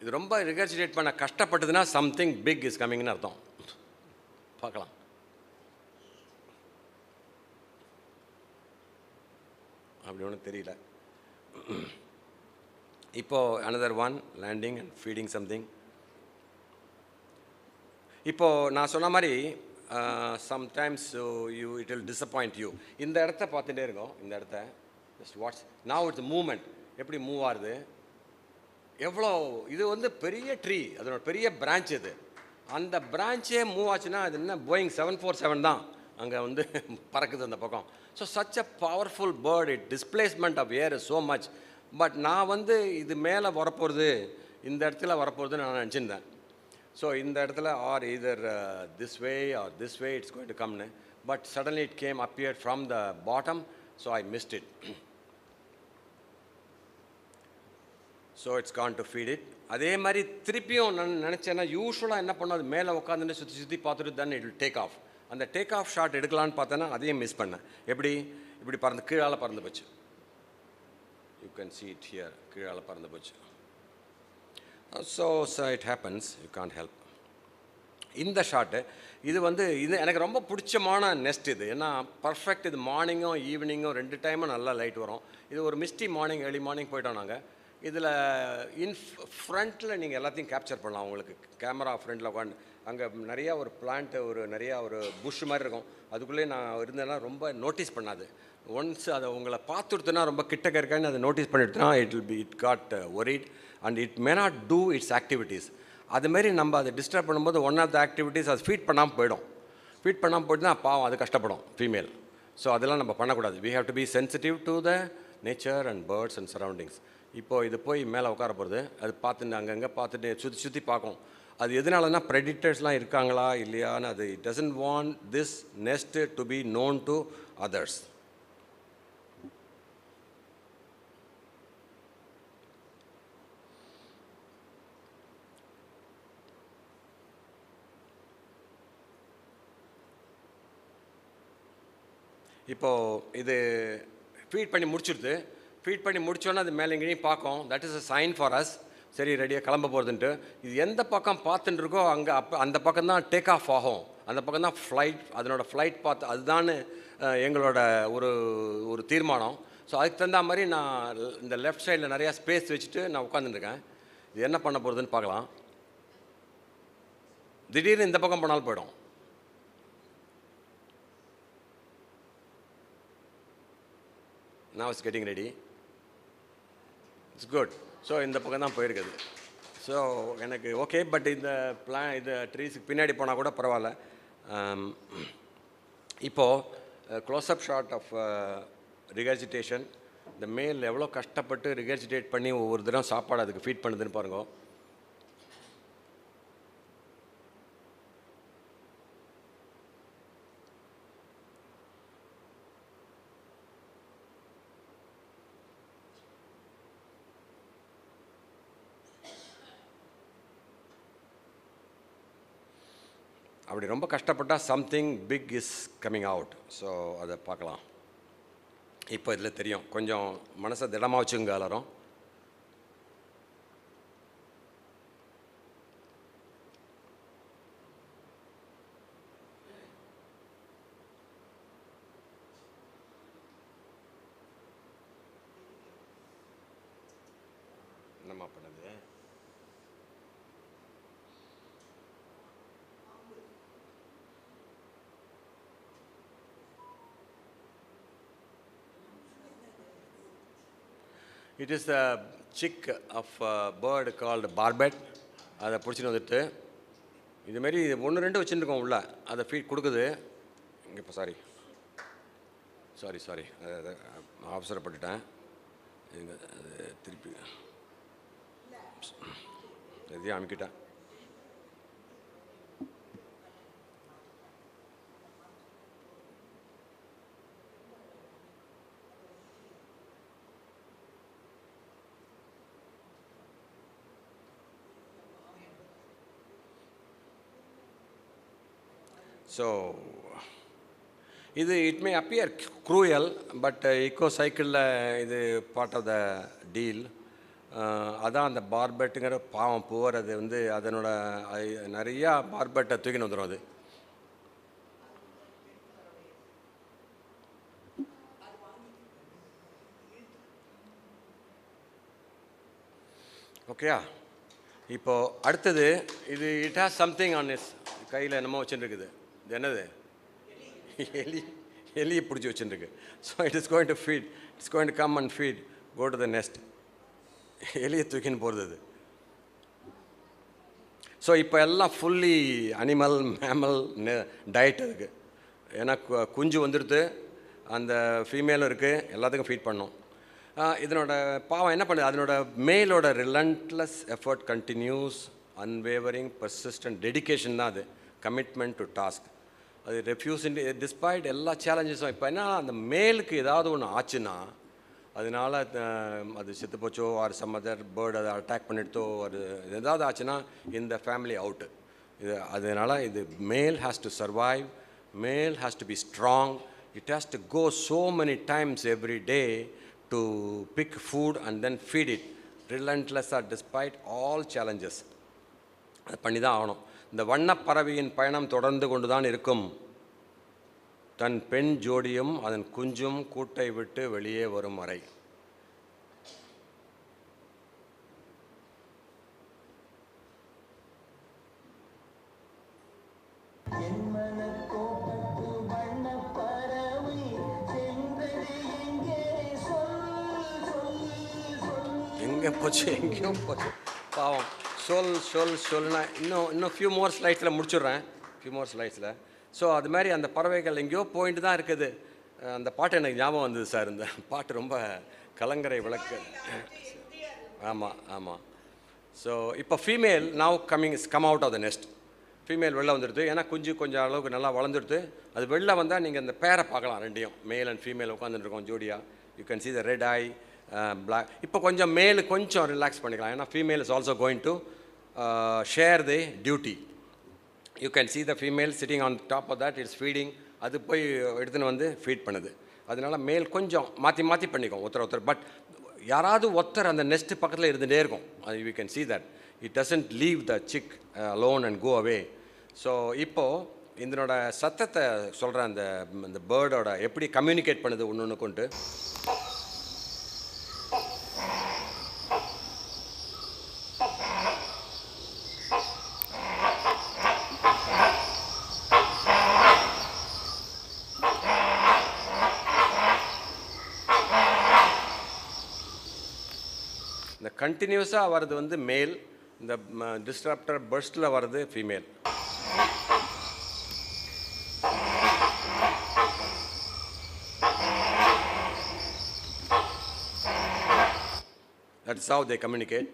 இது ரொம்ப ரிகர்ஜிடேட் பண்ண கஷ்டப்பட்டதுன்னா சம்திங் பிக் இஸ் கம்மிங்னு அர்த்தம். பார்க்கலாம். அப்படி ஒன்றும் தெரியல. இப்போது another one landing and feeding something. இப்போது நான் சொன்ன மாதிரி sometimes it will disappoint you. இந்த இடத்த பார்த்துட்டே இருக்கோம். இந்த இடத்த just watch now it's moment. எப்படி மூவ் ஆகுது, எவ்வளோ. இது வந்து பெரிய ட்ரீ, அதோட பெரிய பிரான்ச். இது அந்த பிரான்ச்சே மூவ் ஆச்சுன்னா அது என்ன, போயிங் 747 தான் அங்கே வந்து பறக்குது அந்த பக்கம். So such a powerful bird. It displacement of air is so much. But நான் வந்து இது மேலே வரப்போகிறது, இந்த இடத்துல வரப்போகிறதுன்னு நான் நினச்சிருந்தேன். ஸோ இந்த இடத்துல R either this way or this way it's going to come. But suddenly it appeared from the bottom, so I missed it. So it's gone to feed it. அதே மாதிரி திருப்பியும் நான் நினச்சேன்னா யூஸ்வலாக என்ன பண்ணோம், அது மேலே உட்காந்துட்டு சுற்றி சுற்றி பார்த்துட்டு then it will take off. அந்த டேக் ஆஃப் ஷாட் எடுக்கலான்னு பார்த்தேன்னா அதையும் மிஸ் பண்ணேன். எப்படி இப்படி பறந்து கீழால் பறந்து போச்சு. You can see it here. கீழால் பறந்து போச்சு. So it happens, you can't help. இந்த ஷாட்டு இது வந்து இது எனக்கு ரொம்ப பிடிச்சமான நெஸ்ட். இது ஏன்னா பர்ஃபெக்ட். இது மார்னிங்கும் ஈவினிங்கும் 2 டைமும் நல்லா லைட் வரும். இது ஒரு மிஸ்டி மார்னிங், ஏர்லி மார்னிங் போயிட்டோம் நாங்கள். இதில் ஃப்ரண்ட்டில் நீங்கள் எல்லாத்தையும் கேப்சர் பண்ணலாம். உங்களுக்கு கேமரா ஃப்ரண்ட்டில் உட்காந்து அங்கே நிறையா ஒரு பிளான்ட்டு, நிறையா ஒரு புஷ் மாதிரி இருக்கும். அதுக்குள்ளேயே நான் இருந்தேன்னா ரொம்ப நோட்டீஸ் பண்ணாது. ஒன்ஸ் அதை உங்களை பார்த்துடுத்துனா ரொம்ப கிட்டக்க இருக்கான்னு அதை நோட்டீஸ் பண்ணிவிட்டுனா it got worried and it may not do its activities. அதுமாரி நம்ம அதை டிஸ்டர்ப் பண்ணும்போது ஒன் ஆஃப் த ஆக்டிவிட்டீஸ் அது ஃபீட் பண்ணாமல் போயிடும். ஃபீட் பண்ணாமல் போயிட்டுனா பாவம் அது கஷ்டப்படும் ஃபீமேல். ஸோ அதெல்லாம் நம்ம பண்ணக்கூடாது. We have to be sensitive to the nature and birds and surroundings. இப்போது இது போய் மேலே உட்கார போகிறது, அது பார்த்துட்டு அங்கங்கே பார்த்துட்டு சுற்றி சுற்றி பார்க்கும். அது எதனாலனா ப்ரெடிட்டர்ஸ்லாம் இருக்காங்களா இல்லையான்னு அது it doesn't want this nest to be known to others. இப்போது இது ஃபீட் பண்ணி முடிச்சுடுது. ஃபீட் பண்ணி முடிச்சோன்னா அது மேலே எங்கேயும் பார்க்கும். That is a sign for us. சரி ரெடியாக கிளம்ப போகிறதுன்ட்டு. இது எந்த பக்கம் பார்த்துட்டு இருக்கோ அங்கே அந்த பக்கம் தான் டேக் ஆஃப் ஆகும். அந்த பக்கம் தான் ஃப்ளைட், அதனோட ஃப்ளைட் பார்த்து அதுதான் எங்களோட ஒரு தீர்மானம். ஸோ அதுக்கு தகுந்த மாதிரி நான் இந்த லெஃப்ட் சைடில் நிறையா ஸ்பேஸ் வச்சுட்டு நான் உட்காந்துருக்கேன். இது என்ன பண்ண போகிறதுன்னு பார்க்கலாம். திடீர்னு இந்த பக்கம் போனாலும் போயிடும். Now it's getting ready. It's good. So இந்த பக்கம் தான் போயிருக்குது. ஸோ எனக்கு ஓகே. பட் இந்த இந்த ட்ரீஸுக்கு பின்னாடி போனால் கூட பரவாயில்ல. இப்போது க்ளோஸ்அப் ஷாட் ஆஃப் ரிகர்ஜிடேஷன். இந்த மேல் எவ்வளோ கஷ்டப்பட்டு ரிகர்ஜிடேட் பண்ணி ஒவ்வொரு தடவை சாப்பாடு அதுக்கு ஃபீட் பண்ணுதுன்னு பாருங்க. அப்படி ரொம்ப கஷ்டப்பட்டால் something big is coming out. So அதை பார்க்கலாம். இப்போ இதில் தெரியும். கொஞ்சம் மனசை திடமாக வச்சுங்க எல்லாரும். என்னம்மா பண்ணுது? It is a chick of a bird called barbet. அதை பிடிச்சின்னு வந்துட்டு இதுமாரி 1-2 வச்சுருக்கோம் உள்ள. அதை ஃபீட் கொடுக்குது. இங்கே இப்போ சாரி அவசரப்பட்டுட்டேன். இது திருப்பி எதையும் அமுக்கிட்டேன். ஸோ இது it may appear cruel, but eco சைக்கிளில் இது பார்ட் ஆஃப் த டீல். அதான் அந்த பார்பெட்டுங்கிற பாவம் புவர். அது வந்து அதனோட நிறையா பார்பெட்டை தூக்கின்னு வந்துடும். அது ஓகேயா? இப்போது அடுத்தது இது it has something on is கையில் என்னமோ வச்சுட்டுருக்குது. இது என்னது? எலியை பிடிச்சி வச்சுருக்கு. So it is going to feed. It's going to come and feed, go to the nest. எலியை தூக்கின்னு போகிறது அது. ஸோ இப்போ எல்லாம் ஃபுல்லி அனிமல் மேமல் டயட் அதுக்கு. ஏன்னா குஞ்சு வந்துடுது, அந்த ஃபீமேலும் இருக்குது, எல்லாத்துக்கும் ஃபீட் பண்ணும். இதனோட பாவம் என்ன பண்ணுது? அதனோட மேலோட relentless effort continuous, unwavering persistent dedication தான் அது. Commitment to task. அது ரெஃப்யூஸ் டிஸ்பைட் எல்லா சேலஞ்சஸும். இப்போ என்ன, அந்த மேலுக்கு ஏதாவது ஒன்று ஆச்சுன்னா அதனால் அது செத்து போச்சோ ஆர் சம் அதர் பேர்டு அதை அட்டாக் பண்ணிட்டோ அது ஏதாவது ஆச்சுன்னா இந்த ஃபேமிலி அவுட்டு. இது அதனால் இது male has to survive, male has to be strong. It has to go so many times every day to pick food and then feed it ரிலண்ட்லெஸ்ஸாக டிஸ்பைட் ஆல் சேலஞ்சஸ். அது பண்ணி தான் ஆகணும். இந்த வண்ணப்பறவையின் பயணம் தொடர்ந்து கொண்டு தான் இருக்கும். தன் பெண் ஜோடியும் அதன் குஞ்சும் கூட்டை விட்டு வெளியே வரும் வரை. எங்கே போச்சு? எங்கேயும் போச்சு பாவம். சொல்லுனா இன்னும் ஃபியூ மோர் ஸ்லைட்ஸில் முடிச்சுடுறேன். ஸோ அது மாதிரி அந்த பறவைகள் எங்கேயோ போயிட்டு தான் இருக்குது. அந்த பாட்டு எனக்கு ஞாபகம் வந்தது சார். இந்த பாட்டு ரொம்ப கலங்கரை விளக்கு. ஆமாம். ஸோ இப்போ female now come out of the nest. Female வெளில வந்துடுது. ஏன்னா கொஞ்சம் அளவுக்கு நல்லா வளர்ந்துடுது. அது வெளில வந்தால் நீங்கள் இந்த பேரை பார்க்கலாம், ரெண்டையும் மேல் அண்ட் ஃபீமேல் உட்காந்துருக்கோம் ஜோடியா. You can see the red eye black. இப்போ கொஞ்சம் மேலு கொஞ்சம் ரிலாக்ஸ் பண்ணிக்கலாம். ஏன்னா female is also going to share the duty. You can see the female sitting on top of that it's feeding. அது போய் எடுத்துன்னு வந்து ஃபீட் பண்ணுது. அதனால மேல் கொஞ்சம் மாற்றி பண்ணிக்கும் ஒருத்தர். பட் யாராவது ஒருத்தர் அந்த நெஸ்ட்டு பக்கத்தில் இருந்துகிட்டே இருக்கும். அது you can see that it doesn't leave the chick alone and go away. So இப்போது இதனோட சத்தத்தை சொல்கிறேன். அந்த பேர்டோட எப்படி கம்யூனிகேட் பண்ணுது ஒன்று கொண்டு. இந்த கண்டினியூஸாக வர்றது வந்து மேல், இந்த டிஸ்டர்ப்டர் பர்ஸ்டில் வர்றது female. That's how they communicate.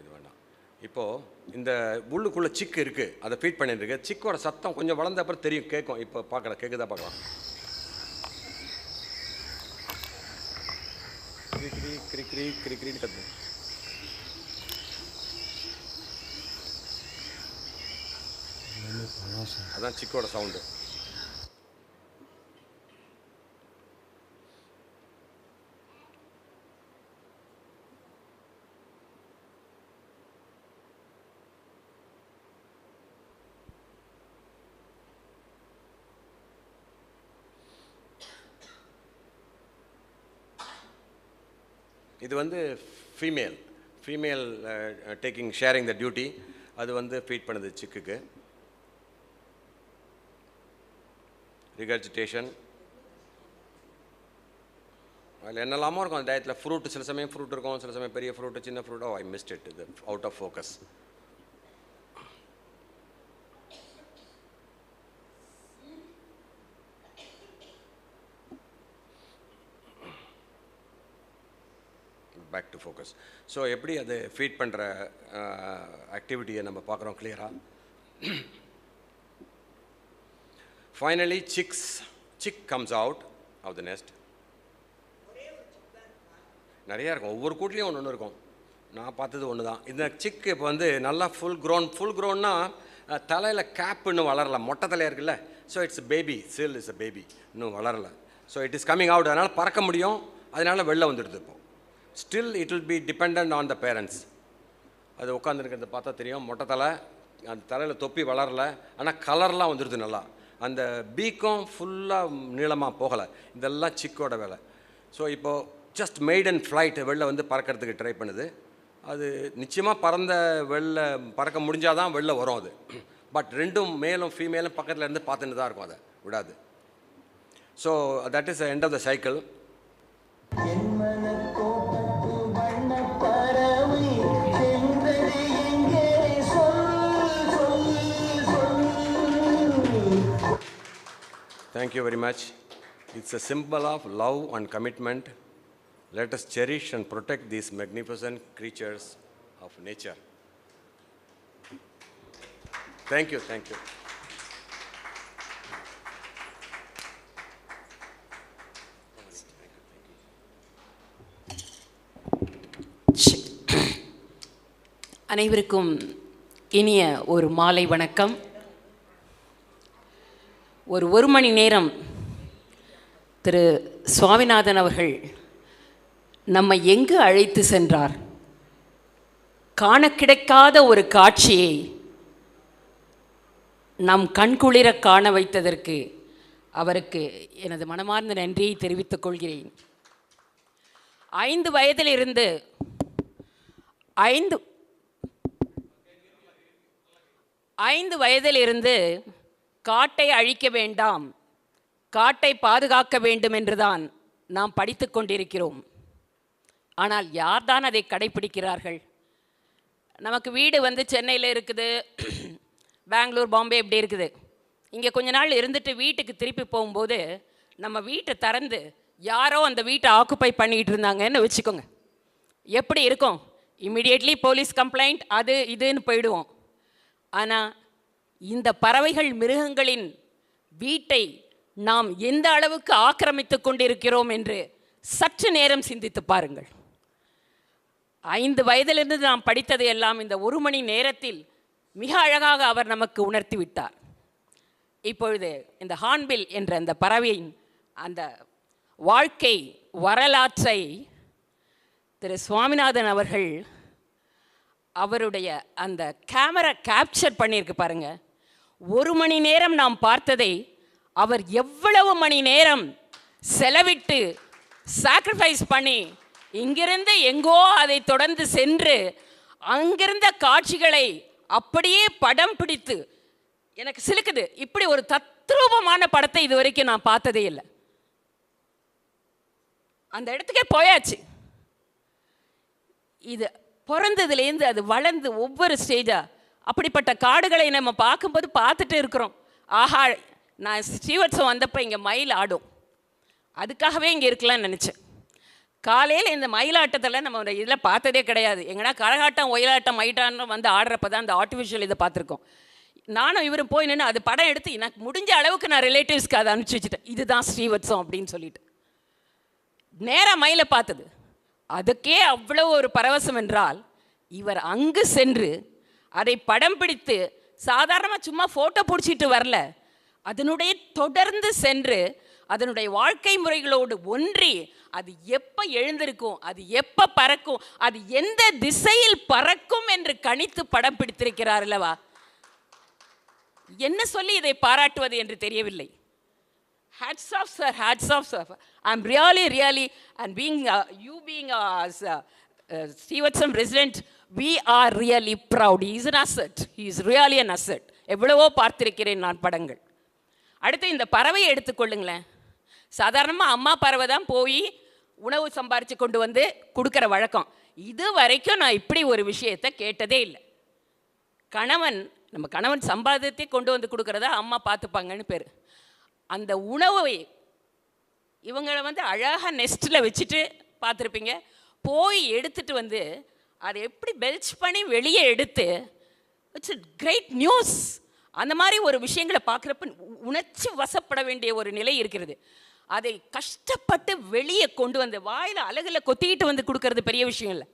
இது வேண்டாம். இப்போது இந்த உள்ளுக்குள்ளே சிக்கு இருக்குது, அதை ஃபீட் பண்ணிட்டு இருக்கு. சிக்கோட சத்தம் கொஞ்சம் வளர்ந்த அப்புறம் தெரியும், கேட்கும். இப்போ பார்க்கலாம், கேட்குதா பார்க்கலாம். கிரிக்கிரின்னு கத்து. அதான் சிக்கோட சவுண்டு. இது வந்து ஃபீமேல் ஷேரிங் த டியூட்டி. அது வந்து ஃபீட் பண்ணுது சிக்குக்கு. ரிகர்ஜிடேஷன், அதில் என்னெல்லாமோ இருக்கும் அந்த டயத்தில். ஃப்ரூட், சில சமயம் ஃப்ரூட் இருக்கும், சில சமயம் பெரிய ஃப்ரூட்டு, சின்ன ஃப்ரூட்டோ. ஐ மிஸ்ட் இட், இது out of focus. Back to focus. So எப்படி அது ஃபீட் பண்ணுற ஆக்டிவிட்டியை நம்ம பார்க்குறோம் கிளியராக. Finally, chick comes out of the nest. நிறையா இருக்கும், ஒவ்வொரு கூட்லேயும் ஒன்று இருக்கும். நான் பார்த்தது ஒன்று தான். இந்த சிக்கு இப்போ வந்து நல்லா ஃபுல் க்ரோன்னா தலையில் கேப் இன்னும் வளரல, மொட்டை தலையாக இருக்குல்ல. So it's baby, still is a baby, இன்னும் வளரல. So it is coming out. அதனால் பறக்க முடியும், அதனால் வெளில வந்துடுது. இப்போ still it will be depend on the parents. அது உட்காந்துருக்கிறது பார்த்தா தெரியும், மொட்டை தலை, அந்த தலையில் தொப்பி வளரல, ஆனால் கலர்லாம் வந்துடுது நல்லா. அந்த பீக்கும் ஃபுல்லாக நீளமாக போகலை. இதெல்லாம் சிக்கோட வேலை. ஸோ இப்போது ஜஸ்ட் மெய்டன் ஃப்ளைட் வெளில வந்து பறக்கிறதுக்கு ட்ரை பண்ணுது. அது நிச்சயமாக பறக்க முடிஞ்சால் தான் வெளில வரும் அது. பட் ரெண்டும் மேலும் ஃபீமேலும் பக்கத்தில் இருந்து பார்த்துட்டு தான் இருக்கும், அதை விடாது. So that is the end of the cycle. Thank you very much. It's a symbol of love and commitment. Let us cherish and protect these magnificent creatures of nature. Thank you. அனைவருக்கும் இனிய ஒரு மாலை வணக்கம். ஒரு மணி நேரம் திரு சுவாமிநாதன் அவர்கள் நம்மை எங்கு அழைத்து சென்றார்? காண கிடைக்காத ஒரு காட்சியை நம் கண்குளிர காண வைத்ததற்கு அவருக்கு எனது மனமார்ந்த நன்றியை தெரிவித்துக் கொள்கிறேன். 5 வயதிலிருந்து காட்டை அழிக்க வேண்டாம், காட்டை பாதுகாக்க வேண்டும் என்றுதான் நாம் படித்து கொண்டிருக்கிறோம். ஆனால் யார்தான் அதை கடைப்பிடிக்கிறார்கள்? நமக்கு வீடு வந்து சென்னையில் இருக்குது, பெங்களூர், பாம்பே இப்படி இருக்குது. இங்கே கொஞ்ச நாள் இருந்துட்டு வீட்டுக்கு திருப்பி போகும்போது நம்ம வீட்டை திறந்து யாரோ அந்த வீட்டை ஆக்குப்பை பண்ணிகிட்டு இருந்தாங்கன்னு வச்சுக்கோங்க, எப்படி இருக்கும்? இம்மிடியேட்லி போலீஸ் கம்ப்ளைண்ட், அது இதுன்னு போயிடுவோம். ஆனால் இந்த பறவைகள், மிருகங்களின் வீட்டை நாம் எந்த அளவுக்கு ஆக்கிரமித்து கொண்டிருக்கிறோம் என்று சற்று நேரம் சிந்தித்து பாருங்கள். 5 வயதிலிருந்து நாம் படித்ததை எல்லாம் இந்த 1 மணி நேரத்தில் மிக அழகாக அவர் நமக்கு உணர்த்தி விட்டார். இப்பொழுது இந்த ஹார்ன்பில் என்ற அந்த பறவையின் அந்த வாழ்க்கை வரலாற்றை திரு சுவாமிநாதன் அவர்கள் அவருடைய அந்த கேமரா கேப்சர் பண்ணியிருக்கு பாருங்க. 1 மணி நேரம் நாம் பார்த்ததை அவர் எவ்வளவு மணி நேரம் செலவிட்டு சாக்ரிஃபைஸ் பண்ணி இங்கிருந்து எங்கோ அதை தொடர்ந்து சென்று அங்கிருந்த காட்சிகளை அப்படியே படம் பிடித்து, எனக்கு சிலுக்குது. இப்படி ஒரு தத்ரூபமான படத்தை இது வரைக்கும் நான் பார்த்ததே இல்லை. அந்த இடத்துக்கே போயாச்சு. இது பிறந்ததுலேருந்து அது வளர்ந்து ஒவ்வொரு ஸ்டேஜாக அப்படிப்பட்ட காடுகளை நம்ம பார்க்கும்போது பார்த்துட்டு இருக்கிறோம். ஆஹா, நான் ஸ்ரீவத்சம் வந்தப்போ இங்கே மயில் ஆடும், அதுக்காகவே இங்கே இருக்கலாம்னு நினச்சேன். காலையில் இந்த மயிலாட்டத்தில் நம்ம இதில் பார்த்ததே கிடையாது. எங்கன்னா கரகாட்டம், ஒயிலாட்டம், மயிட்டான்னு வந்து ஆடுறப்ப தான் அந்த ஆர்டிஃபிஷியல் இதை பார்த்துருக்கோம். நானும் இவரும் போய் நின்று அது படம் எடுத்து எனக்கு முடிஞ்ச அளவுக்கு நான் ரிலேட்டிவ்ஸ்க்கு அதை அனுப்பிச்சி வச்சுட்டேன், இதுதான் ஸ்ரீவத்சம் அப்படின்னு சொல்லிட்டு. நேராக மயிலை பார்த்தது, அதுக்கே அவ்வளோ ஒரு பரவசம் என்றால், இவர் அங்கு சென்று அதை படம் பிடித்து சாதாரணமாக சும்மா ஃபோட்டோ பிடிச்சிட்டு வரல, அதனுடைய தொடர்ந்து சென்று அதனுடைய வாழ்க்கை முறைகளோடு ஒன்றி அது எப்போ எழுந்திருக்கும், அது எப்போ பறக்கும், அது எந்த திசையில் பறக்கும் என்று கணித்து படம் பிடித்திருக்கிறார் அல்லவா. என்ன சொல்லி இதை பாராட்டுவது என்று தெரியவில்லை. Hats off, sir. Hats off, sir. I'm really, and you being Srivathsam resident, we are really proud. He is an asset. He is really an asset. எவ்வளவோ பார்த்திருக்கிறேன் நான் படங்கள். அடுத்து இந்த பறவையை எடுத்துக்கொள்ளுங்களேன். சாதாரணமாக அம்மா பறவை தான் போய் உணவு சம்பாரித்து கொண்டு வந்து கொடுக்குற வழக்கம். இது வரைக்கும் நான் இப்படி ஒரு விஷயத்தை கேட்டதே இல்லை. நம்ம கணவன் சம்பாதித்தே கொண்டு வந்து கொடுக்குறதா அம்மா பார்த்துப்பாங்கன்னு பேர். அந்த உணவை இவங்களை வந்து அழகாக நெஸ்ட்டில் வச்சுட்டு பார்த்துருப்பீங்க. போய் எடுத்துகிட்டு வந்து அதை எப்படி பெல்ச் பண்ணி வெளியே எடுத்து, இட்ஸ் கிரேட் நியூஸ். அந்த மாதிரி ஒரு விஷயங்களை பார்க்குறப்ப உணர்ச்சி வசப்பட வேண்டிய ஒரு நிலை இருக்கிறது. அதை கஷ்டப்பட்டு வெளியே கொண்டு வந்து வாயில் அழகில் கொத்திக்கிட்டு வந்து கொடுக்கறது பெரிய விஷயம் இல்லை.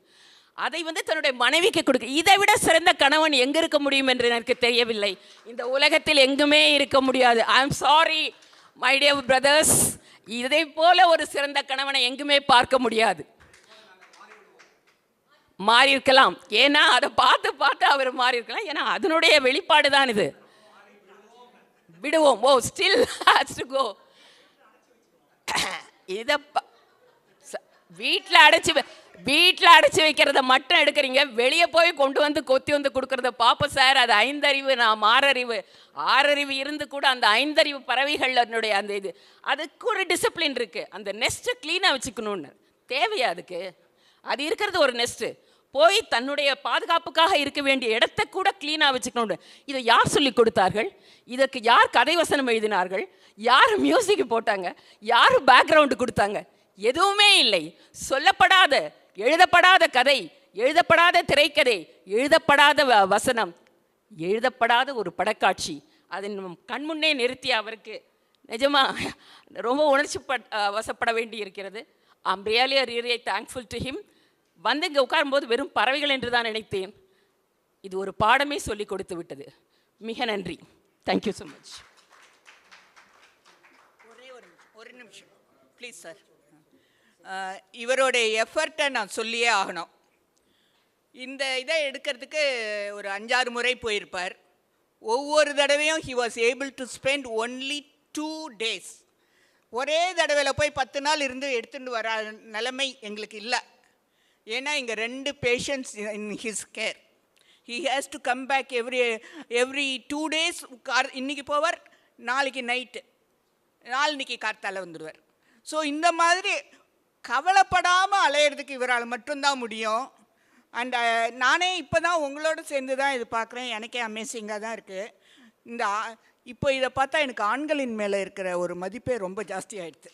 அதை வந்து தன்னுடைய மனைவிக்கு கொடுக்க, இதை விட சிறந்த கணவன் எங்கே இருக்க முடியும் என்று எனக்கு தெரியவில்லை. இந்த உலகத்தில் எங்குமே இருக்க முடியாது. I am sorry my dear brothers, இதை போல ஒரு சிறந்த கணவனை எங்குமே பார்க்க முடியாது. மாறி இருக்கலாம், ஏன்னா அதை பார்த்து அவர் மாறி இருக்கலாம். ஏன்னா அதனுடைய வெளிப்பாடு தான் இது. விடுவோம். ஓ, ஸ்டில் ஹேஸ் டு கோ. இதை வீட்டில் அடைச்சி வைக்கிறத மட்டும் எடுக்கிறீங்க, வெளியே போய் கொண்டு வந்து கொத்தி வந்து கொடுக்குறத பார்ப்போம் சார். அது 5 அறிவு, நான் 6 அறிவு இருந்து கூட அந்த 5 அறிவு பறவைகளுடைய அந்த இது, அதுக்கு ஒரு டிசிப்ளின் இருக்குது. அந்த நெஸ்ட்டு க்ளீனாக வச்சுக்கணுன்னு தேவையா அதுக்கு? அது இருக்கிறது ஒரு நெஸ்ட்டு. போய் தன்னுடைய பாதுகாப்புக்காக இருக்க வேண்டிய இடத்த கூட க்ளீனாக வச்சுக்கணும்னு இதை யார் சொல்லி கொடுத்தார்கள்? இதற்கு யார் கதை வசனம் எழுதினார்கள்? யார் மியூசிக் போட்டாங்க? யார் பேக்ரவுண்டு கொடுத்தாங்க? எதுவுமே இல்லை. சொல்லப்படாத, எழுதப்படாத கதை, எழுதப்படாத திரைக்கதை, எழுதப்படாத வசனம், எழுதப்படாத ஒரு படக்காட்சி, அதை நம் கண்முன்னே நிறுத்தி அவருக்கு நிஜமாக ரொம்ப உணர்ச்சி வசப்பட வேண்டி இருக்கிறது. I'm really thankful to him. வந்து இங்கே உட்காரும்போது வெறும் பறவைகள் என்று தான் நினைத்தேன். இது ஒரு பாடமே சொல்லி கொடுத்து விட்டது. மிக நன்றி. Thank you so much. ஒரு நிமிஷம் ப்ளீஸ் சார். இவருடைய எஃபர்ட்டை நான் சொல்லியே ஆகணும். இந்த இதை எடுக்கிறதுக்கு ஒரு 5-6 முறை போயிருப்பார். ஒவ்வொரு தடவையும் he was able to spend only 2 days. ஒரே தடவையில் போய் 10 நாள் இருந்து எடுத்துகிட்டு வர நிலைமை எங்களுக்கு இல்லை. ஏன்னா இங்கே 2 patients in his care. He has to come back every 2 days. இன்னைக்கு போவார், நாளைக்கு நைட்டு நாளைக்கு கார்த்தால வந்துடுவார். ஸோ இந்த மாதிரி கவலைப்படாமல் அலையிறதுக்கு இவரால் மட்டும்தான் முடியும். அண்ட் நானே இப்போ தான் உங்களோட சேர்ந்து தான் இது பார்க்குறேன். எனக்கே அமேசிங்காக தான் இருக்குது. இந்த இப்போ இதை பார்த்தா எனக்கு ஆண்களின் மேலே இருக்கிற ஒரு மதிப்பே ரொம்ப ஜாஸ்தி ஆகிடுது.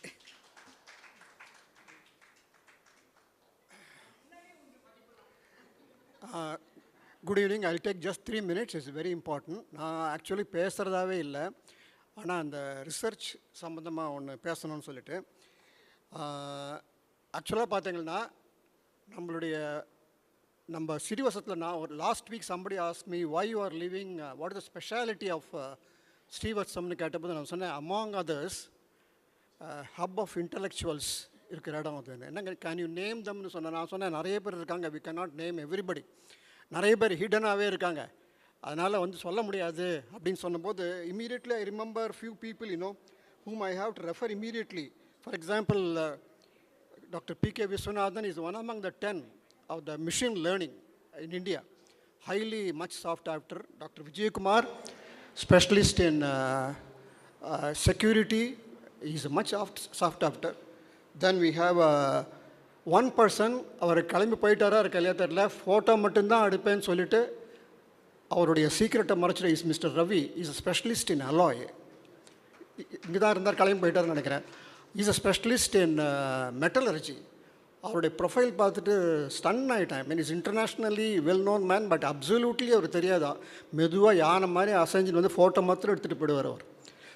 Good evening. I take just 3 minutes. It's very important. நான் ஆக்சுவலி பேசுகிறதாவே இல்லை, ஆனால் அந்த ரிசர்ச் சம்மந்தமாக ஒன்று பேசணும்னு சொல்லிட்டு. ஆக்சுவலாக பார்த்தீங்கன்னா நம்ம ஸ்ரீவத்சத்தில் நான் ஒரு last week somebody ask me why you are living, what is the speciality of ஸ்ரீவத்சம்னு கேட்டபோது நான் சொன்னேன், among others hub of intellectuals இருக்கிற இடம் அது. என்னங்க கேன் யூ நேம் தம்னு சொன்னேன். நான் சொன்னேன் நிறைய பேர் இருக்காங்க, we can not name everybody. நிறைய பேர் ஹிடனாகவே இருக்காங்க, அதனால் வந்து சொல்ல முடியாது அப்படின்னு சொன்னபோது immediately I remember few people whom I have to refer immediately. For example, Dr. P.K. Viswanathan is one among the 10 of the machine learning in India. Highly much sought after. Dr. Vijay Kumar, specialist in security, is much sought after. Then we have one person, அவர் கிளம்பி போயிட்டாரா இருக்கையிலே தெரியல, photo மட்டும்தான் எடுப்பேன்னு சொல்லிட்டு அவருடைய சீக்கிரட்டை மறைச்சிட்டு is mister Ravi. Is a specialist in alloy. இங்கே தான் இருந்தார், கிளம்பி போயிட்டாருன்னு நினைக்கிறேன். Is a specialist in metallurgy. அவருடைய ப்ரொஃபைல் பார்த்துட்டு ஸ்டன் ஆகிட்டேன். Mean is internationally well known man, but absolutely அவர் தெரியாதா, மெதுவாக யானை மாதிரி அசைஞ்சின்னு வந்து ஃபோட்டோ மாத்திரம் எடுத்துகிட்டு போயிடுவார் அவர்.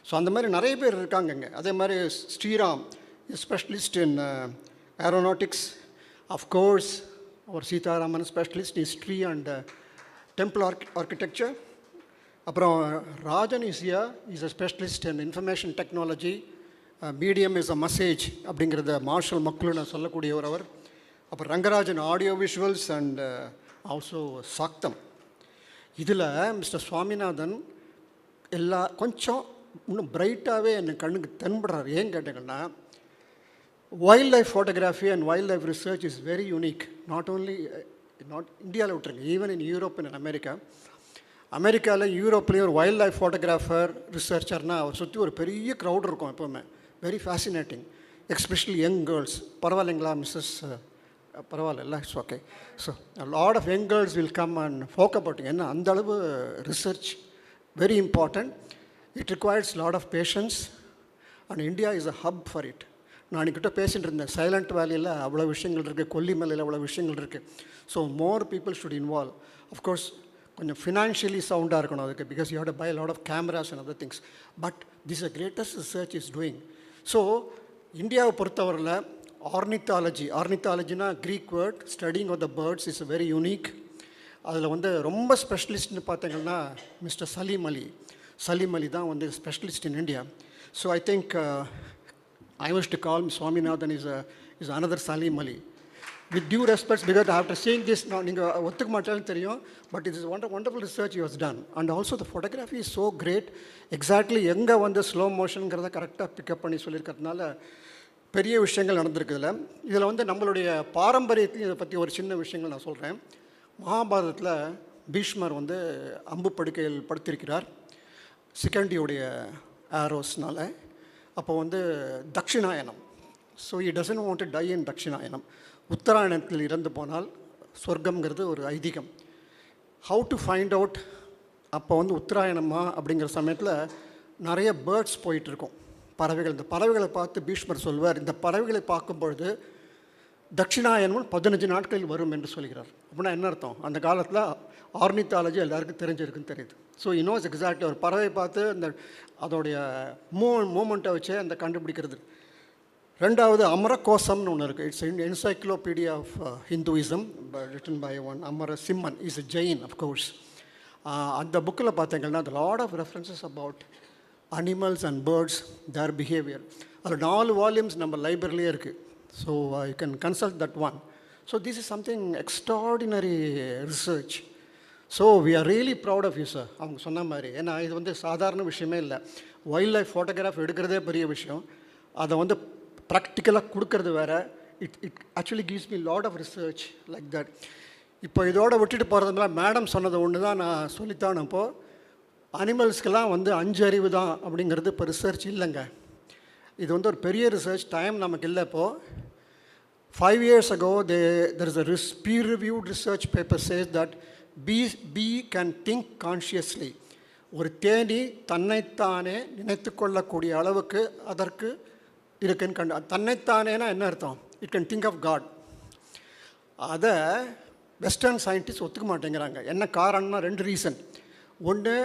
ஸோ அந்த மாதிரி நிறைய பேர் இருக்காங்கங்க. அதே மாதிரி Sriram is specialist in aeronautics. Of course அவர் Seetharaman specialist history and temple architecture. அப்புறம் Rajan is a specialist in information technology. Medium is a message அப்படிங்கிறத மார்ஷல் மக்லுன்னு சொல்லக்கூடியவர் அவர். அப்புறம் Rangarajan audio visuals and also சாக்தம். இதில் மிஸ்டர் சுவாமிநாதன் கொஞ்சம் இன்னும் பிரைட்டாகவே என் கண்ணுக்கு தென்படுறார். ஏன்னு கேட்டிங்கன்னா, wild life photography and wild life research is very unique. Not இந்தியாவில் விட்டுருங்க, even in Europe and America. அமெரிக்காவில் யூரோப்லேயும் ஒரு வைல்ட் லைஃப் ஃபோட்டோகிராஃபர் ரிசர்ச்சர்னால் அவர் சுற்றி ஒரு பெரிய க்ரௌட் இருக்கும் எப்போவுமே. Very fascinating, especially young girls. பரவாயில்லைங்களா மிஸ்ஸஸ்? பரவாயில்ல, it's okay. So lot of young girls will come and flock about. ஏன்னா அந்தளவு research very important. It requires lot of patience and India is a hub for it. நான் என்கிட்ட பேசிகிட்டு இருந்தேன், silent வேலியில் அவ்வளோ விஷயங்கள் இருக்குது, கொல்லிமலையில் அவ்வளோ விஷயங்கள் இருக்குது. So more people should involve. Of course கொஞ்சம் ஃபினான்ஷியலி சவுண்டாக இருக்கணும் அதுக்கு, because you have to buy lot of cameras and other things. But this a greatest research is doing. So இந்தியாவை பொறுத்தவரையில் ஆர்னித்தாலஜினா Greek word, studying of the birds is very unique. அதில் வந்து ரொம்ப ஸ்பெஷலிஸ்ட்னு பார்த்தீங்கன்னா மிஸ்டர் சலீம் அலி தான் வந்து specialist in India. So I think I wish to call Swaminathan is another Salim Ali. With due respect, because after seeing this, now நீங்கள் ஒத்துக்க மாட்டாலும் தெரியும், but it is wonderful research he has done. And also the photography is so great. Exactly எங்கே வந்து slow மோஷனுங்கிறத கரெக்டாக pickup பண்ணி சொல்லியிருக்கிறதுனால பெரிய விஷயங்கள் நடந்திருக்குதுல. இதில் வந்து நம்மளுடைய பாரம்பரியத்தையும் இதை பற்றி ஒரு சின்ன விஷயங்கள் நான் சொல்கிறேன். மகாபாரதத்தில் பீஷ்மர் வந்து அம்பு படுக்கையில் படுத்திருக்கிறார் சிகண்டியுடைய ஆரோஸ்னால். அப்போ வந்து தட்சிணாயனம். So he doesn't want to die in Dakshinayanam. உத்தராயணத்தில் இறந்து போனால் சொர்க்கம்ங்கிறது ஒரு ஐதீகம். How to find out? அப்போ வந்து உத்தராயணமா அப்படிங்கிற சமயத்தில் நிறைய பேர்ட்ஸ் போயிட்டுருக்கும், பறவைகள். இந்த பறவைகளை பார்த்து பீஷ்மர் சொல்வார், இந்த பறவைகளை பார்க்கும்பொழுது தட்சிணாயனம் 15 நாட்களில் வரும் என்று சொல்கிறார். அப்படின்னா என்ன அர்த்தம்? அந்த காலத்தில் ஆர்னித்தாலஜி எல்லாருக்கும் தெரிஞ்சிருக்குன்னு தெரியுது. ஸோ இனோஸ் எக்ஸாக்ட்லி ஒரு பறவை பார்த்து அந்த அதோடைய மூமெண்ட்டை வச்சு அந்த கண்டுபிடிக்கிறது. ரெண்டாவது அமரகோசம்னு ஒன்று இருக்குது. It's encyclopedia of Hinduism written by one Amara Simhan, is a Jain of course. அந்த புக்கில் பார்த்தீங்கன்னா the lot of references about animals and birds, their behavior. அதில் 4 வால்யூம்ஸ் நம்ம லைப்ரரியிலே இருக்குது. So you can consult that one. So this is something extraordinary research. So we are really proud of you sir. அவங்க சொன்ன மாதிரி, ஏன்னா இது வந்து சாதாரண விஷயமே இல்லை. வைல்ட் லைஃப் ஃபோட்டோகிராஃப் எடுக்கிறதே பெரிய விஷயம், அதை வந்து ப்ராக்டிக்கலாக கொடுக்கறது வேறு. It actually gives me lot of research like that. இப்போ இதோட விட்டுட்டு போகிறதுனால மேடம் சொன்னது ஒன்று தான் நான் சொல்லித்தான். இப்போது அனிமல்ஸ்க்கெல்லாம் வந்து 5 அறிவு தான் அப்படிங்கிறது இப்போ ரிசர்ச் இல்லைங்க. இது வந்து ஒரு பெரிய ரிசர்ச், டைம் நமக்கு இல்லை இப்போது. 5 years ago, there is a peer-reviewed research paper says that bee can think consciously. ஒரு தேனி தன்னைத்தானே நினைத்து கொள்ளக்கூடிய அளவுக்கு அதற்கு இருக்குன்னு தன்னைத்தானேனா என்ன அர்த்தம்? It can think of God. அதை வெஸ்டர்ன் சயின்டிஸ்ட் ஒத்துக்க மாட்டேங்கிறாங்க. என்ன காரணம்னா 2 ரீசன். ஒன்று,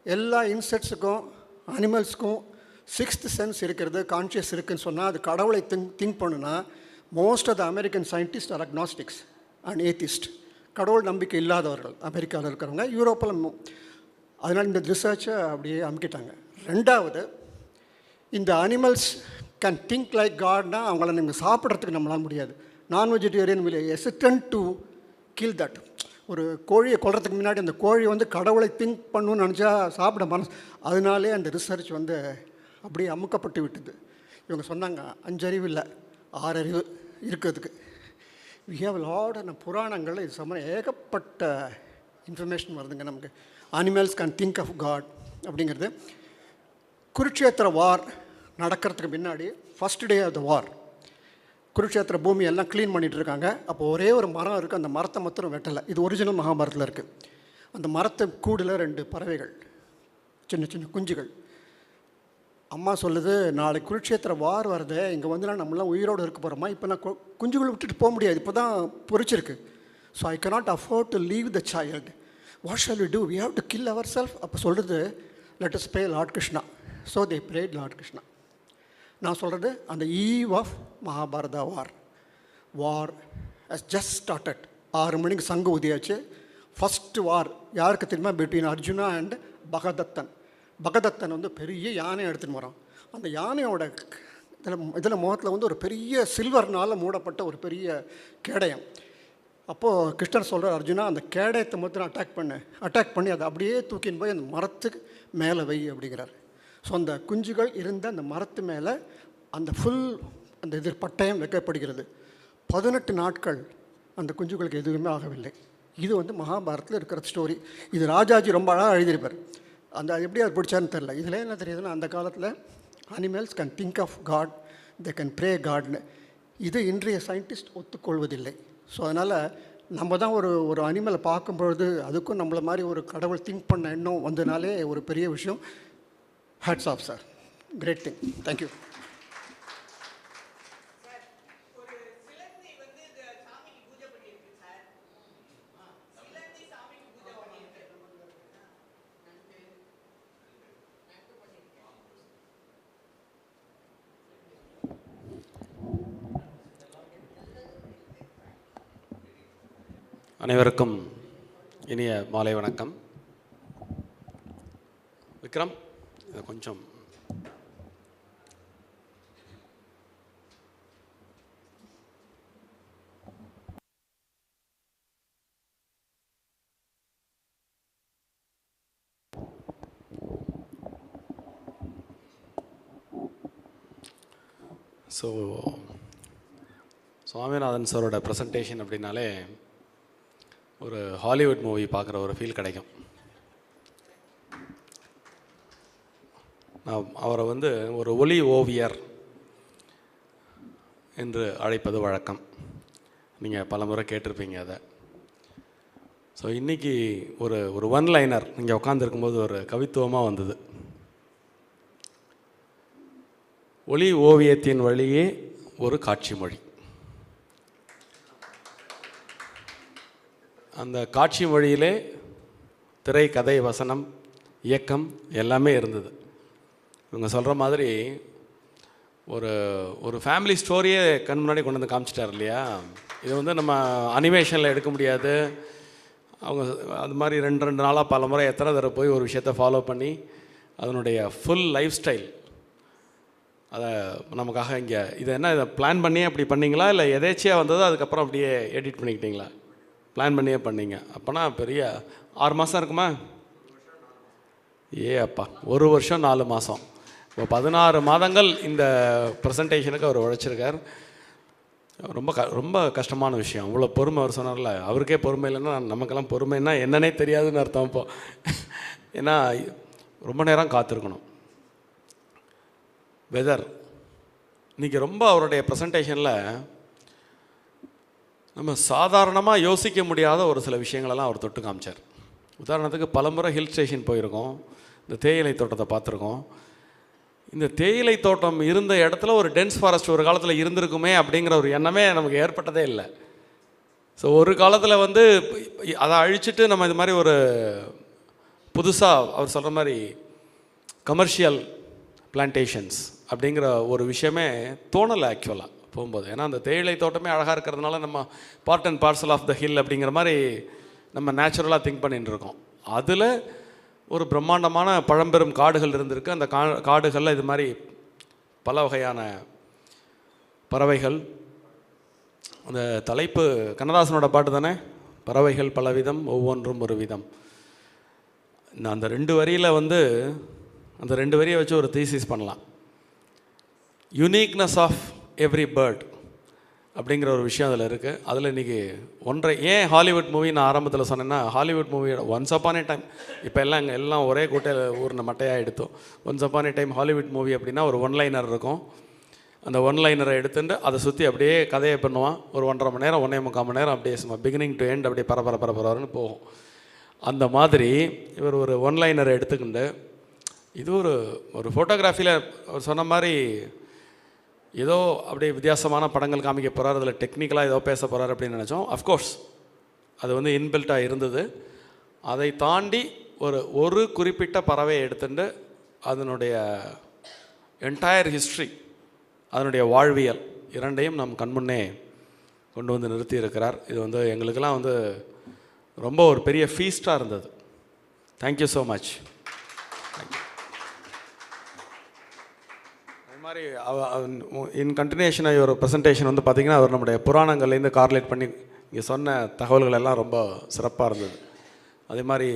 எல்லா இன்செக்ட்ஸுக்கும் அனிமல்ஸுக்கும் 6th சென்ஸ் இருக்கிறது, கான்ஷியஸ் இருக்குதுன்னு சொன்னால் அது கடவுளை திங்க் பண்ணுனா most of the American scientist are agnostics and atheist. கடவுள் நம்பிக்கை இல்லாதவர்கள் அமெரிக்காவில் இருக்கிறவங்க, யூரோப்பில். அதனால் இந்த ரிசர்ச்சை அப்படியே அமுக்கிட்டாங்க. 2வது, இந்த அனிமல்ஸ் கேன் திங்க் லைக் காட்னா அவங்கள நீங்கள் சாப்பிட்றதுக்கு நம்மளால் முடியாது. நான் vegetarian will hesitant to kill that. ஒரு கோழியை கொல்றதுக்கு முன்னாடி அந்த கோழி வந்து கடவுளை திங்க் பண்ணணும்னு நினச்சா சாப்பிட மனசு. அதனாலே அந்த ரிசர்ச் வந்து அப்படியே அமுக்கப்பட்டு விட்டுது. இவங்க சொன்னாங்க 5 அறிவு இல்லை, 6 அறிவு இருக்கிறதுக்கு. வி ஹேவ் லாட் ஆஃப் புராணங்கள் இது சம்மந்தம் ஏகப்பட்ட இன்ஃபர்மேஷன் வருதுங்க நமக்கு. Animals can think of God அப்படிங்கிறது. குருட்சேத்திர வார் நடக்கிறதுக்கு முன்னாடி first day of the war Kurukshetra பூமி எல்லாம் க்ளீன் பண்ணிகிட்டு இருக்காங்க. அப்போ ஒரே ஒரு மரம் இருக்குது, அந்த மரத்தை மாத்திரம் வெட்டலை. இது ஒரிஜினல் மகாபாரத்தில் இருக்குது. அந்த மரத்தை கூடில் 2 பறவைகள், சின்ன சின்ன குஞ்சுகள். அம்மா சொல்லுது, நாளைக்கு குருட்சேத்திர வார் வருது, இங்கே வந்துனா நம்மளாம் உயிரோடு இருக்க போகிறோமா? இப்போ நான் குஞ்சுகளை விட்டுட்டு போக முடியாது, இப்போ தான் பொறிச்சிருக்கு. So I cannot afford to leave the child. What shall we do? We have to kill ourselves. அப்போ சொல்கிறது, let us pray Lord Krishna. So they prayed Lord Krishna. நான் சொல்கிறது, அந்த eve of Mahabharata war has just started. 6 மணிக்கு சங்கு உதியாச்சு. First war யாருக்கு தெரியுமா? Between Arjuna and Bhagadattan. பகதத்தன் வந்து பெரிய யானை எடுத்துன்னு வரான். அந்த யானையோட இதில் முகத்தில் வந்து ஒரு பெரிய சில்வர்னால் மூடப்பட்ட ஒரு பெரிய கேடயம். அப்போது கிருஷ்ணர் சொல்கிறார், அர்ஜுனா அந்த கேடயத்தை மாத்திரம் அட்டாக் பண்ணி அதை அப்படியே தூக்கின்னு போய் அந்த மரத்துக்கு மேலே வை அப்படிங்கிறார். ஸோ அந்த குஞ்சுகள் இருந்த அந்த மரத்து மேலே அந்த அந்த பட்டயம் வைக்கப்படுகிறது. 18 நாட்கள் அந்த குஞ்சுகளுக்கு எதுவுமே ஆகவில்லை. இது வந்து மகாபாரத்தில் இருக்கிற ஸ்டோரி. இது ராஜாஜி ரொம்ப அழகாக எழுதியிருப்பார். அந்த எப்படி அது பிடிச்சான்னு தெரில. இதில் என்ன தெரியுதுன்னா, அந்த காலத்தில் animals can think of God, they can pray காட்னு. இது இன்றைய சயின்டிஸ்ட் ஒத்துக்கொள்வதில்லை. ஸோ அதனால் நம்ம தான் ஒரு அனிமலை பார்க்கும்பொழுது அதுக்கும் நம்மளை மாதிரி ஒரு கடவுள் திங்க் பண்ண எண்ணம் வந்தனாலே ஒரு பெரிய விஷயம். Hats off sir, great thing, thank you. அனைவருக்கும் இனிய மாலை வணக்கம். விக்ரம், இதை கொஞ்சம் சுவாமிநாதன் சாரோட ப்ரெசன்டேஷன் அப்படின்னாலே ஒரு ஹாலிவுட் மூவி பார்க்குற ஒரு ஃபீல் கிடைக்கும். நான் அவரை வந்து ஒரு ஒலி ஓவியர் என்று அழைப்பது வழக்கம். நீங்கள் பல முறை கேட்டிருப்பீங்க அதை. ஸோ இன்றைக்கி ஒரு ஒன் லைனர் இங்கே உட்காந்துருக்கும்போது ஒரு கவித்துவமாக வந்தது. ஒலி ஓவியத்தின் வழியே ஒரு காட்சி மொழி. அந்த காட்சி மொழியிலே திரை, கதை, வசனம், இயக்கம் எல்லாமே இருந்தது. இவங்க சொல்கிற மாதிரி ஒரு ஃபேமிலி ஸ்டோரியே கண் முன்னாடி கொண்டு வந்து காமிச்சிட்டார் இல்லையா? இது வந்து நம்ம அனிமேஷனில் எடுக்க முடியாது. அவங்க அது மாதிரி 2 நாளாக பல முறை எத்தனை தடவை போய் ஒரு விஷயத்தை ஃபாலோ பண்ணி அதனுடைய ஃபுல் லைஃப் ஸ்டைல் அதை நமக்காக இங்கே இதை இதை பிளான் பண்ணியே அப்படி பண்ணிங்களா, இல்லை எதேச்சியாக வந்ததோ அதுக்கப்புறம் அப்படியே எடிட் பண்ணிக்கிட்டீங்களா? பிளான் பண்ணியே பண்ணீங்க. அப்போனா பெரிய 6 மாதம் இருக்குமா? அப்பா, 1 வருஷம் 4 மாதம், இப்போ 16 மாதங்கள் இந்த ப்ரெசன்டேஷனுக்கு அவர் உழைச்சிருக்கார். ரொம்ப கஷ்டமான விஷயம். அவ்வளோ பொறுமை அவர் சொன்னார்ல, அவருக்கே பொறுமை இல்லைன்னா நமக்கெல்லாம் பொறுமைன்னா என்னன்னே தெரியாதுன்னு அர்த்தம். இப்போ ஏன்னா ரொம்ப நேரம் காத்திருக்கணும். வெதர் இன்றைக்கி ரொம்ப அவருடைய ப்ரெசன்டேஷனில் நம்ம சாதாரணமாக யோசிக்க முடியாத ஒரு சில விஷயங்களெல்லாம் அவர் தொட்டு காமிச்சார். உதாரணத்துக்கு பலமுறை ஹில் ஸ்டேஷன் போயிருக்கோம், இந்த தேயிலை தோட்டத்தை பார்த்துருக்கோம். இந்த தேயிலை தோட்டம் இருந்த இடத்துல ஒரு டென்ஸ் ஃபாரஸ்ட் ஒரு காலத்தில் இருந்திருக்குமே அப்படிங்கிற ஒரு எண்ணமே நமக்கு ஏற்பட்டதே இல்லை. ஸோ ஒரு காலத்தில் வந்து அதை அழிச்சிட்டு நம்ம இது மாதிரி ஒரு புதுசாக அவர் சொல்கிற மாதிரி கமர்ஷியல் பிளான்டேஷன்ஸ் அப்படிங்கிற ஒரு விஷயமே தோணலை ஆக்சுவலாக போகும்போது. ஏன்னா அந்த தேயிலை தோட்டமே அழகாக இருக்கிறதுனால நம்ம part and parcel of the hill அப்படிங்கிற மாதிரி நம்ம நேச்சுரலாக திங்க் பண்ணிட்டு இருக்கோம். அதில் ஒரு பிரம்மாண்டமான பழம்பெரும் காடுகள் இருந்திருக்கு. அந்த காடுகளில் இது மாதிரி பல வகையான பறவைகள். அந்த தலைப்பு கண்ணதாசனோட பாட்டு தானே, பறவைகள் பலவிதம் ஒவ்வொன்றும் ஒரு விதம். அந்த 2 வரியில் வந்து அந்த 2 வரியை வச்சு ஒரு தீசிஸ் பண்ணலாம். யுனிக்னஸ் ஆஃப் எவ்ரி பேர்ட் அப்படிங்கிற ஒரு விஷயம் அதில் இருக்குது. அதில் இன்றைக்கி ஏன் ஹாலிவுட் மூவி நான் ஆரம்பத்தில் சொன்னேன்னா, ஹாலிவுட் மூவியோட ஒன்ஸ் அப்பான் ஏ டைம், இப்போ எல்லாம் ஒரே கூட்டையில் ஊர்ன மட்டையாக எடுத்தோம். Once upon a time Hollywood movie அப்படின்னா ஒரு ஒன்லைனர் இருக்கும். அந்த ஒன்லைனரை எடுத்துட்டு அதை சுற்றி அப்படியே கதையை பண்ணுவான். ஒரு 1.5 மணி நேரம் 1.25 மணி நேரம் அப்படியே சும்மா பிகினிங் டு எண்ட் அப்படியே பரபரன்னு போகும். அந்த மாதிரி இவர் ஒரு ஒன்லைனரை எடுத்துக்கிண்டு இது ஒரு ஃபோட்டோகிராஃபியில் அவர் சொன்ன மாதிரி ஏதோ அப்படியே வித்தியாசமான படங்கள் காமிக்க போகிறார், அதில் டெக்னிக்கலாக ஏதோ பேச போகிறார் அப்படின்னு நினச்சோம். அஃப்கோர்ஸ் அது வந்து இன்பில்ட்டாக இருந்தது. அதை தாண்டி ஒரு குறிப்பிட்ட பறவையை எடுத்துட்டு அதனுடைய என்டையர் ஹிஸ்ட்ரி, அதனுடைய வாழ்வியல் இரண்டையும் நம் கண்முன்னே கொண்டு வந்து நிறுத்தி இருக்கிறார். இது வந்து எங்களுக்கெல்லாம் வந்து ரொம்ப ஒரு பெரிய ஃபீஸ்டாக இருந்தது. Thank you so much. அது மாதிரி இன் கண்டினியூஷன் ஒரு ப்ரெசன்டேஷன் வந்து பார்த்திங்கன்னா அவர் நம்முடைய புராணங்கள்லேருந்து கார்லேட் பண்ணி இங்கே சொன்ன தகவல்கள் எல்லாம் ரொம்ப சிறப்பாக இருந்தது. அதே மாதிரி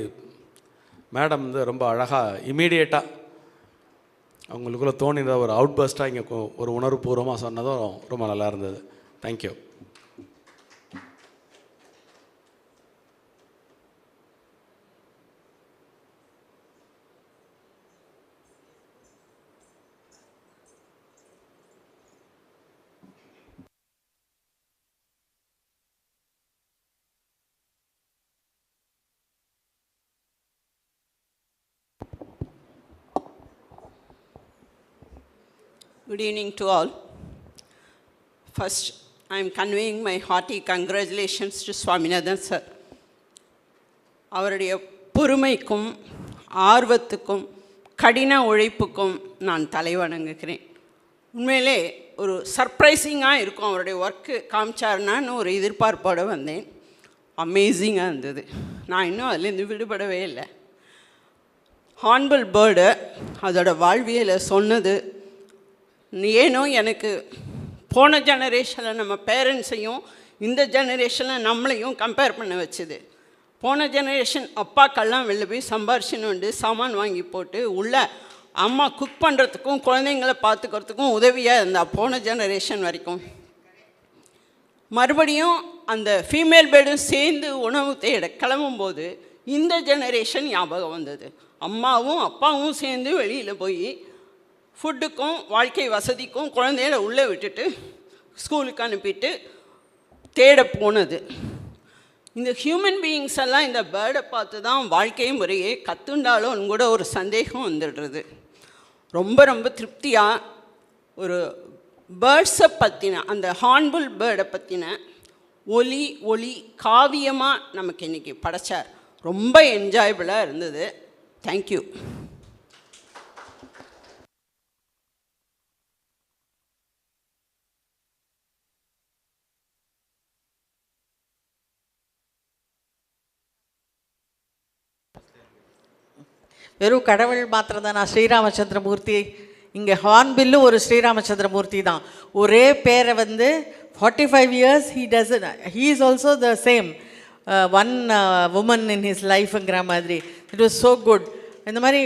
மேடம் வந்து ரொம்ப அழகாக இமீடியட்டாக அவங்களுக்குள்ளே தோணின ஒரு அவுட் பஸ்ட்டாக இங்கே ஒரு உணர்வுபூர்வமாக சொன்னதும் ரொம்ப நல்லா இருந்தது. Thank you. Good evening to all. First, I am conveying my hearty congratulations to Swaminathan sir. அவருடைய பொறுமைக்கும் ஆர்வத்துக்கும் கடின உழைப்புக்கும் நான் தலைவணங்குகிறேன். உண்மையிலே ஒரு சர்ப்ரைசிங்காக இருக்கும் அவருடைய ஒர்க்கு காமிச்சாருன்னான்னு ஒரு எதிர்பார்ப்போடு வந்தேன். அமேசிங்காக இருந்தது. நான் இன்னும் அதுலேருந்து விடுபடவே இல்லை. ஹார்ன்பில் பேர்டு அதோட வாழ்வியலை சொன்னது ஏனோ எனக்கு போன ஜெனரேஷனில் நம்ம பேரண்ட்ஸையும் இந்த ஜெனரேஷனில் நம்மளையும் கம்பேர் பண்ண வச்சுது. போன ஜெனரேஷன் அப்பாக்கெல்லாம் வெளில போய் சம்பாரிச்சுன்னு வந்து சாமான் வாங்கி போட்டு உள்ள அம்மா குக் பண்ணுறதுக்கும் குழந்தைங்கள பார்த்துக்கிறதுக்கும் உதவியாக இருந்தா போன ஜெனரேஷன் வரைக்கும். மறுபடியும் அந்த ஃபீமேல் பேர்டும் சேர்ந்து உணவு தேட கிளம்பும்போது இந்த ஜெனரேஷன் ஞாபகம் வந்தது. அம்மாவும் அப்பாவும் சேர்ந்து வெளியில் போய் ஃபுட்டுக்கும் வாழ்க்கை வசதிக்கும் குழந்தைகளை உள்ளே விட்டுட்டு ஸ்கூலுக்கு அனுப்பிட்டு தேட போனது. இந்த ஹியூமன் பீயிங்ஸ் எல்லாம் இந்த பேர்டை பார்த்து தான் வாழ்க்கை முறையே கற்றுண்டாலும் கூட ஒரு சந்தேகம் வந்துடுறது. ரொம்ப ரொம்ப திருப்தியாக ஒரு பேர்ட்ஸை பற்றின அந்த ஹார்ன்பில் பேர்டை பற்றின ஒளி காவியமாக நமக்கு இன்றைக்கி படைச்சார். ரொம்ப என்ஜாயபிளாக இருந்தது. தேங்க்யூ. வெறும் கடவுள் மாத்திரம் தான். நான் ஸ்ரீராமச்சந்திரமூர்த்தி, இங்கே ஹார்ன்பில்லும் ஒரு ஸ்ரீராமச்சந்திரமூர்த்தி தான். ஒரே பேரை வந்து 45 years he doesn't, he is also the same one woman in his lifeங்கிற மாதிரி. It was so good. இந்த மாதிரி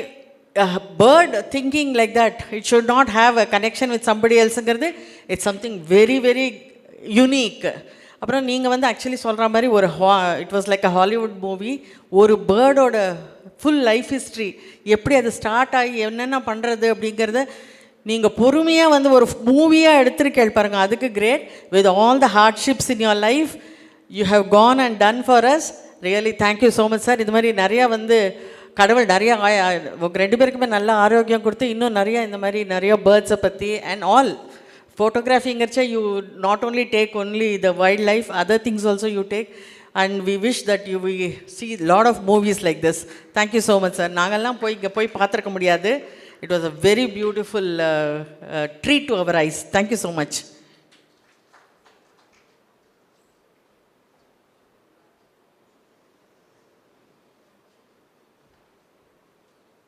bird thinking like that, it should not have a connection with somebody elseங்கிறது it's something very very unique. அப்புறம் நீங்கள் வந்து actually சொல்கிற மாதிரி ஒரு it was like a Hollywood movie. ஒரு பேர்டோட ஃபுல் லைஃப் ஹிஸ்ட்ரி எப்படி அது ஸ்டார்ட் ஆகி என்னென்ன பண்ணுறது அப்படிங்கிறத நீங்கள் பொறுமையாக வந்து ஒரு மூவியாக எடுத்துருக்கேள் பாருங்க, அதுக்கு great. With all the hardships in your life you have gone and done for us. Really thank you so much sir. இது மாதிரி நிறையா வந்து கடவுள் நிறையா உங்கள் 2 பேருக்குமே நல்ல ஆரோக்கியம் கொடுத்து இன்னும் நிறையா இந்த மாதிரி நிறையா பேர்ட்ஸை பற்றி அண்ட் ஆல் ஃபோட்டோகிராஃபிங்கிறச்ச you not only take only the wild life, other things also you take. And we wish that you we see lot of movies like this. Thank you so much sir. நாங்கள்லாம் இங்கே போய் பார்த்துருக்க முடியாது. It was a very beautiful treat to our eyes. Thank you so much.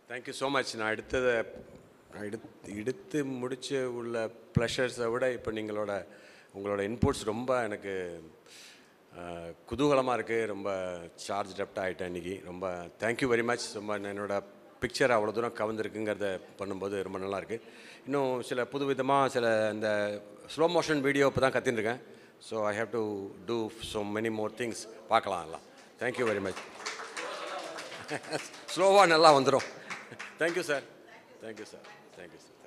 Thank you so much. நான் எடுத்து முடிச்சு உள்ள ப்ளஷர்ஸை விட இப்போ உங்களோட இன்புட்ஸ் ரொம்ப எனக்கு குதூகலமாக இருக்குது. ரொம்ப சார்ஜ் அப்ட் ஆகிட்டேன் இன்றைக்கி. ரொம்ப தேங்க்யூ வெரி மச். ரொம்ப என்னோடய பிக்சர் அவ்வளோ தூரம் கவர்ந்துருக்குங்கிறத பண்ணும்போது ரொம்ப நல்லாயிருக்கு. இன்னும் சில புதுவிதமாக சில இந்த ஸ்லோ மோஷன் வீடியோ இப்போ தான் கற்றுட்டுருக்கேன். So I have to do so many more things. பார்க்கலாம் எல்லாம். Thank you very much. ஸ்லோவாக நல்லா வந்துடும். Thank you sir. Thank you sir. Thank you sir.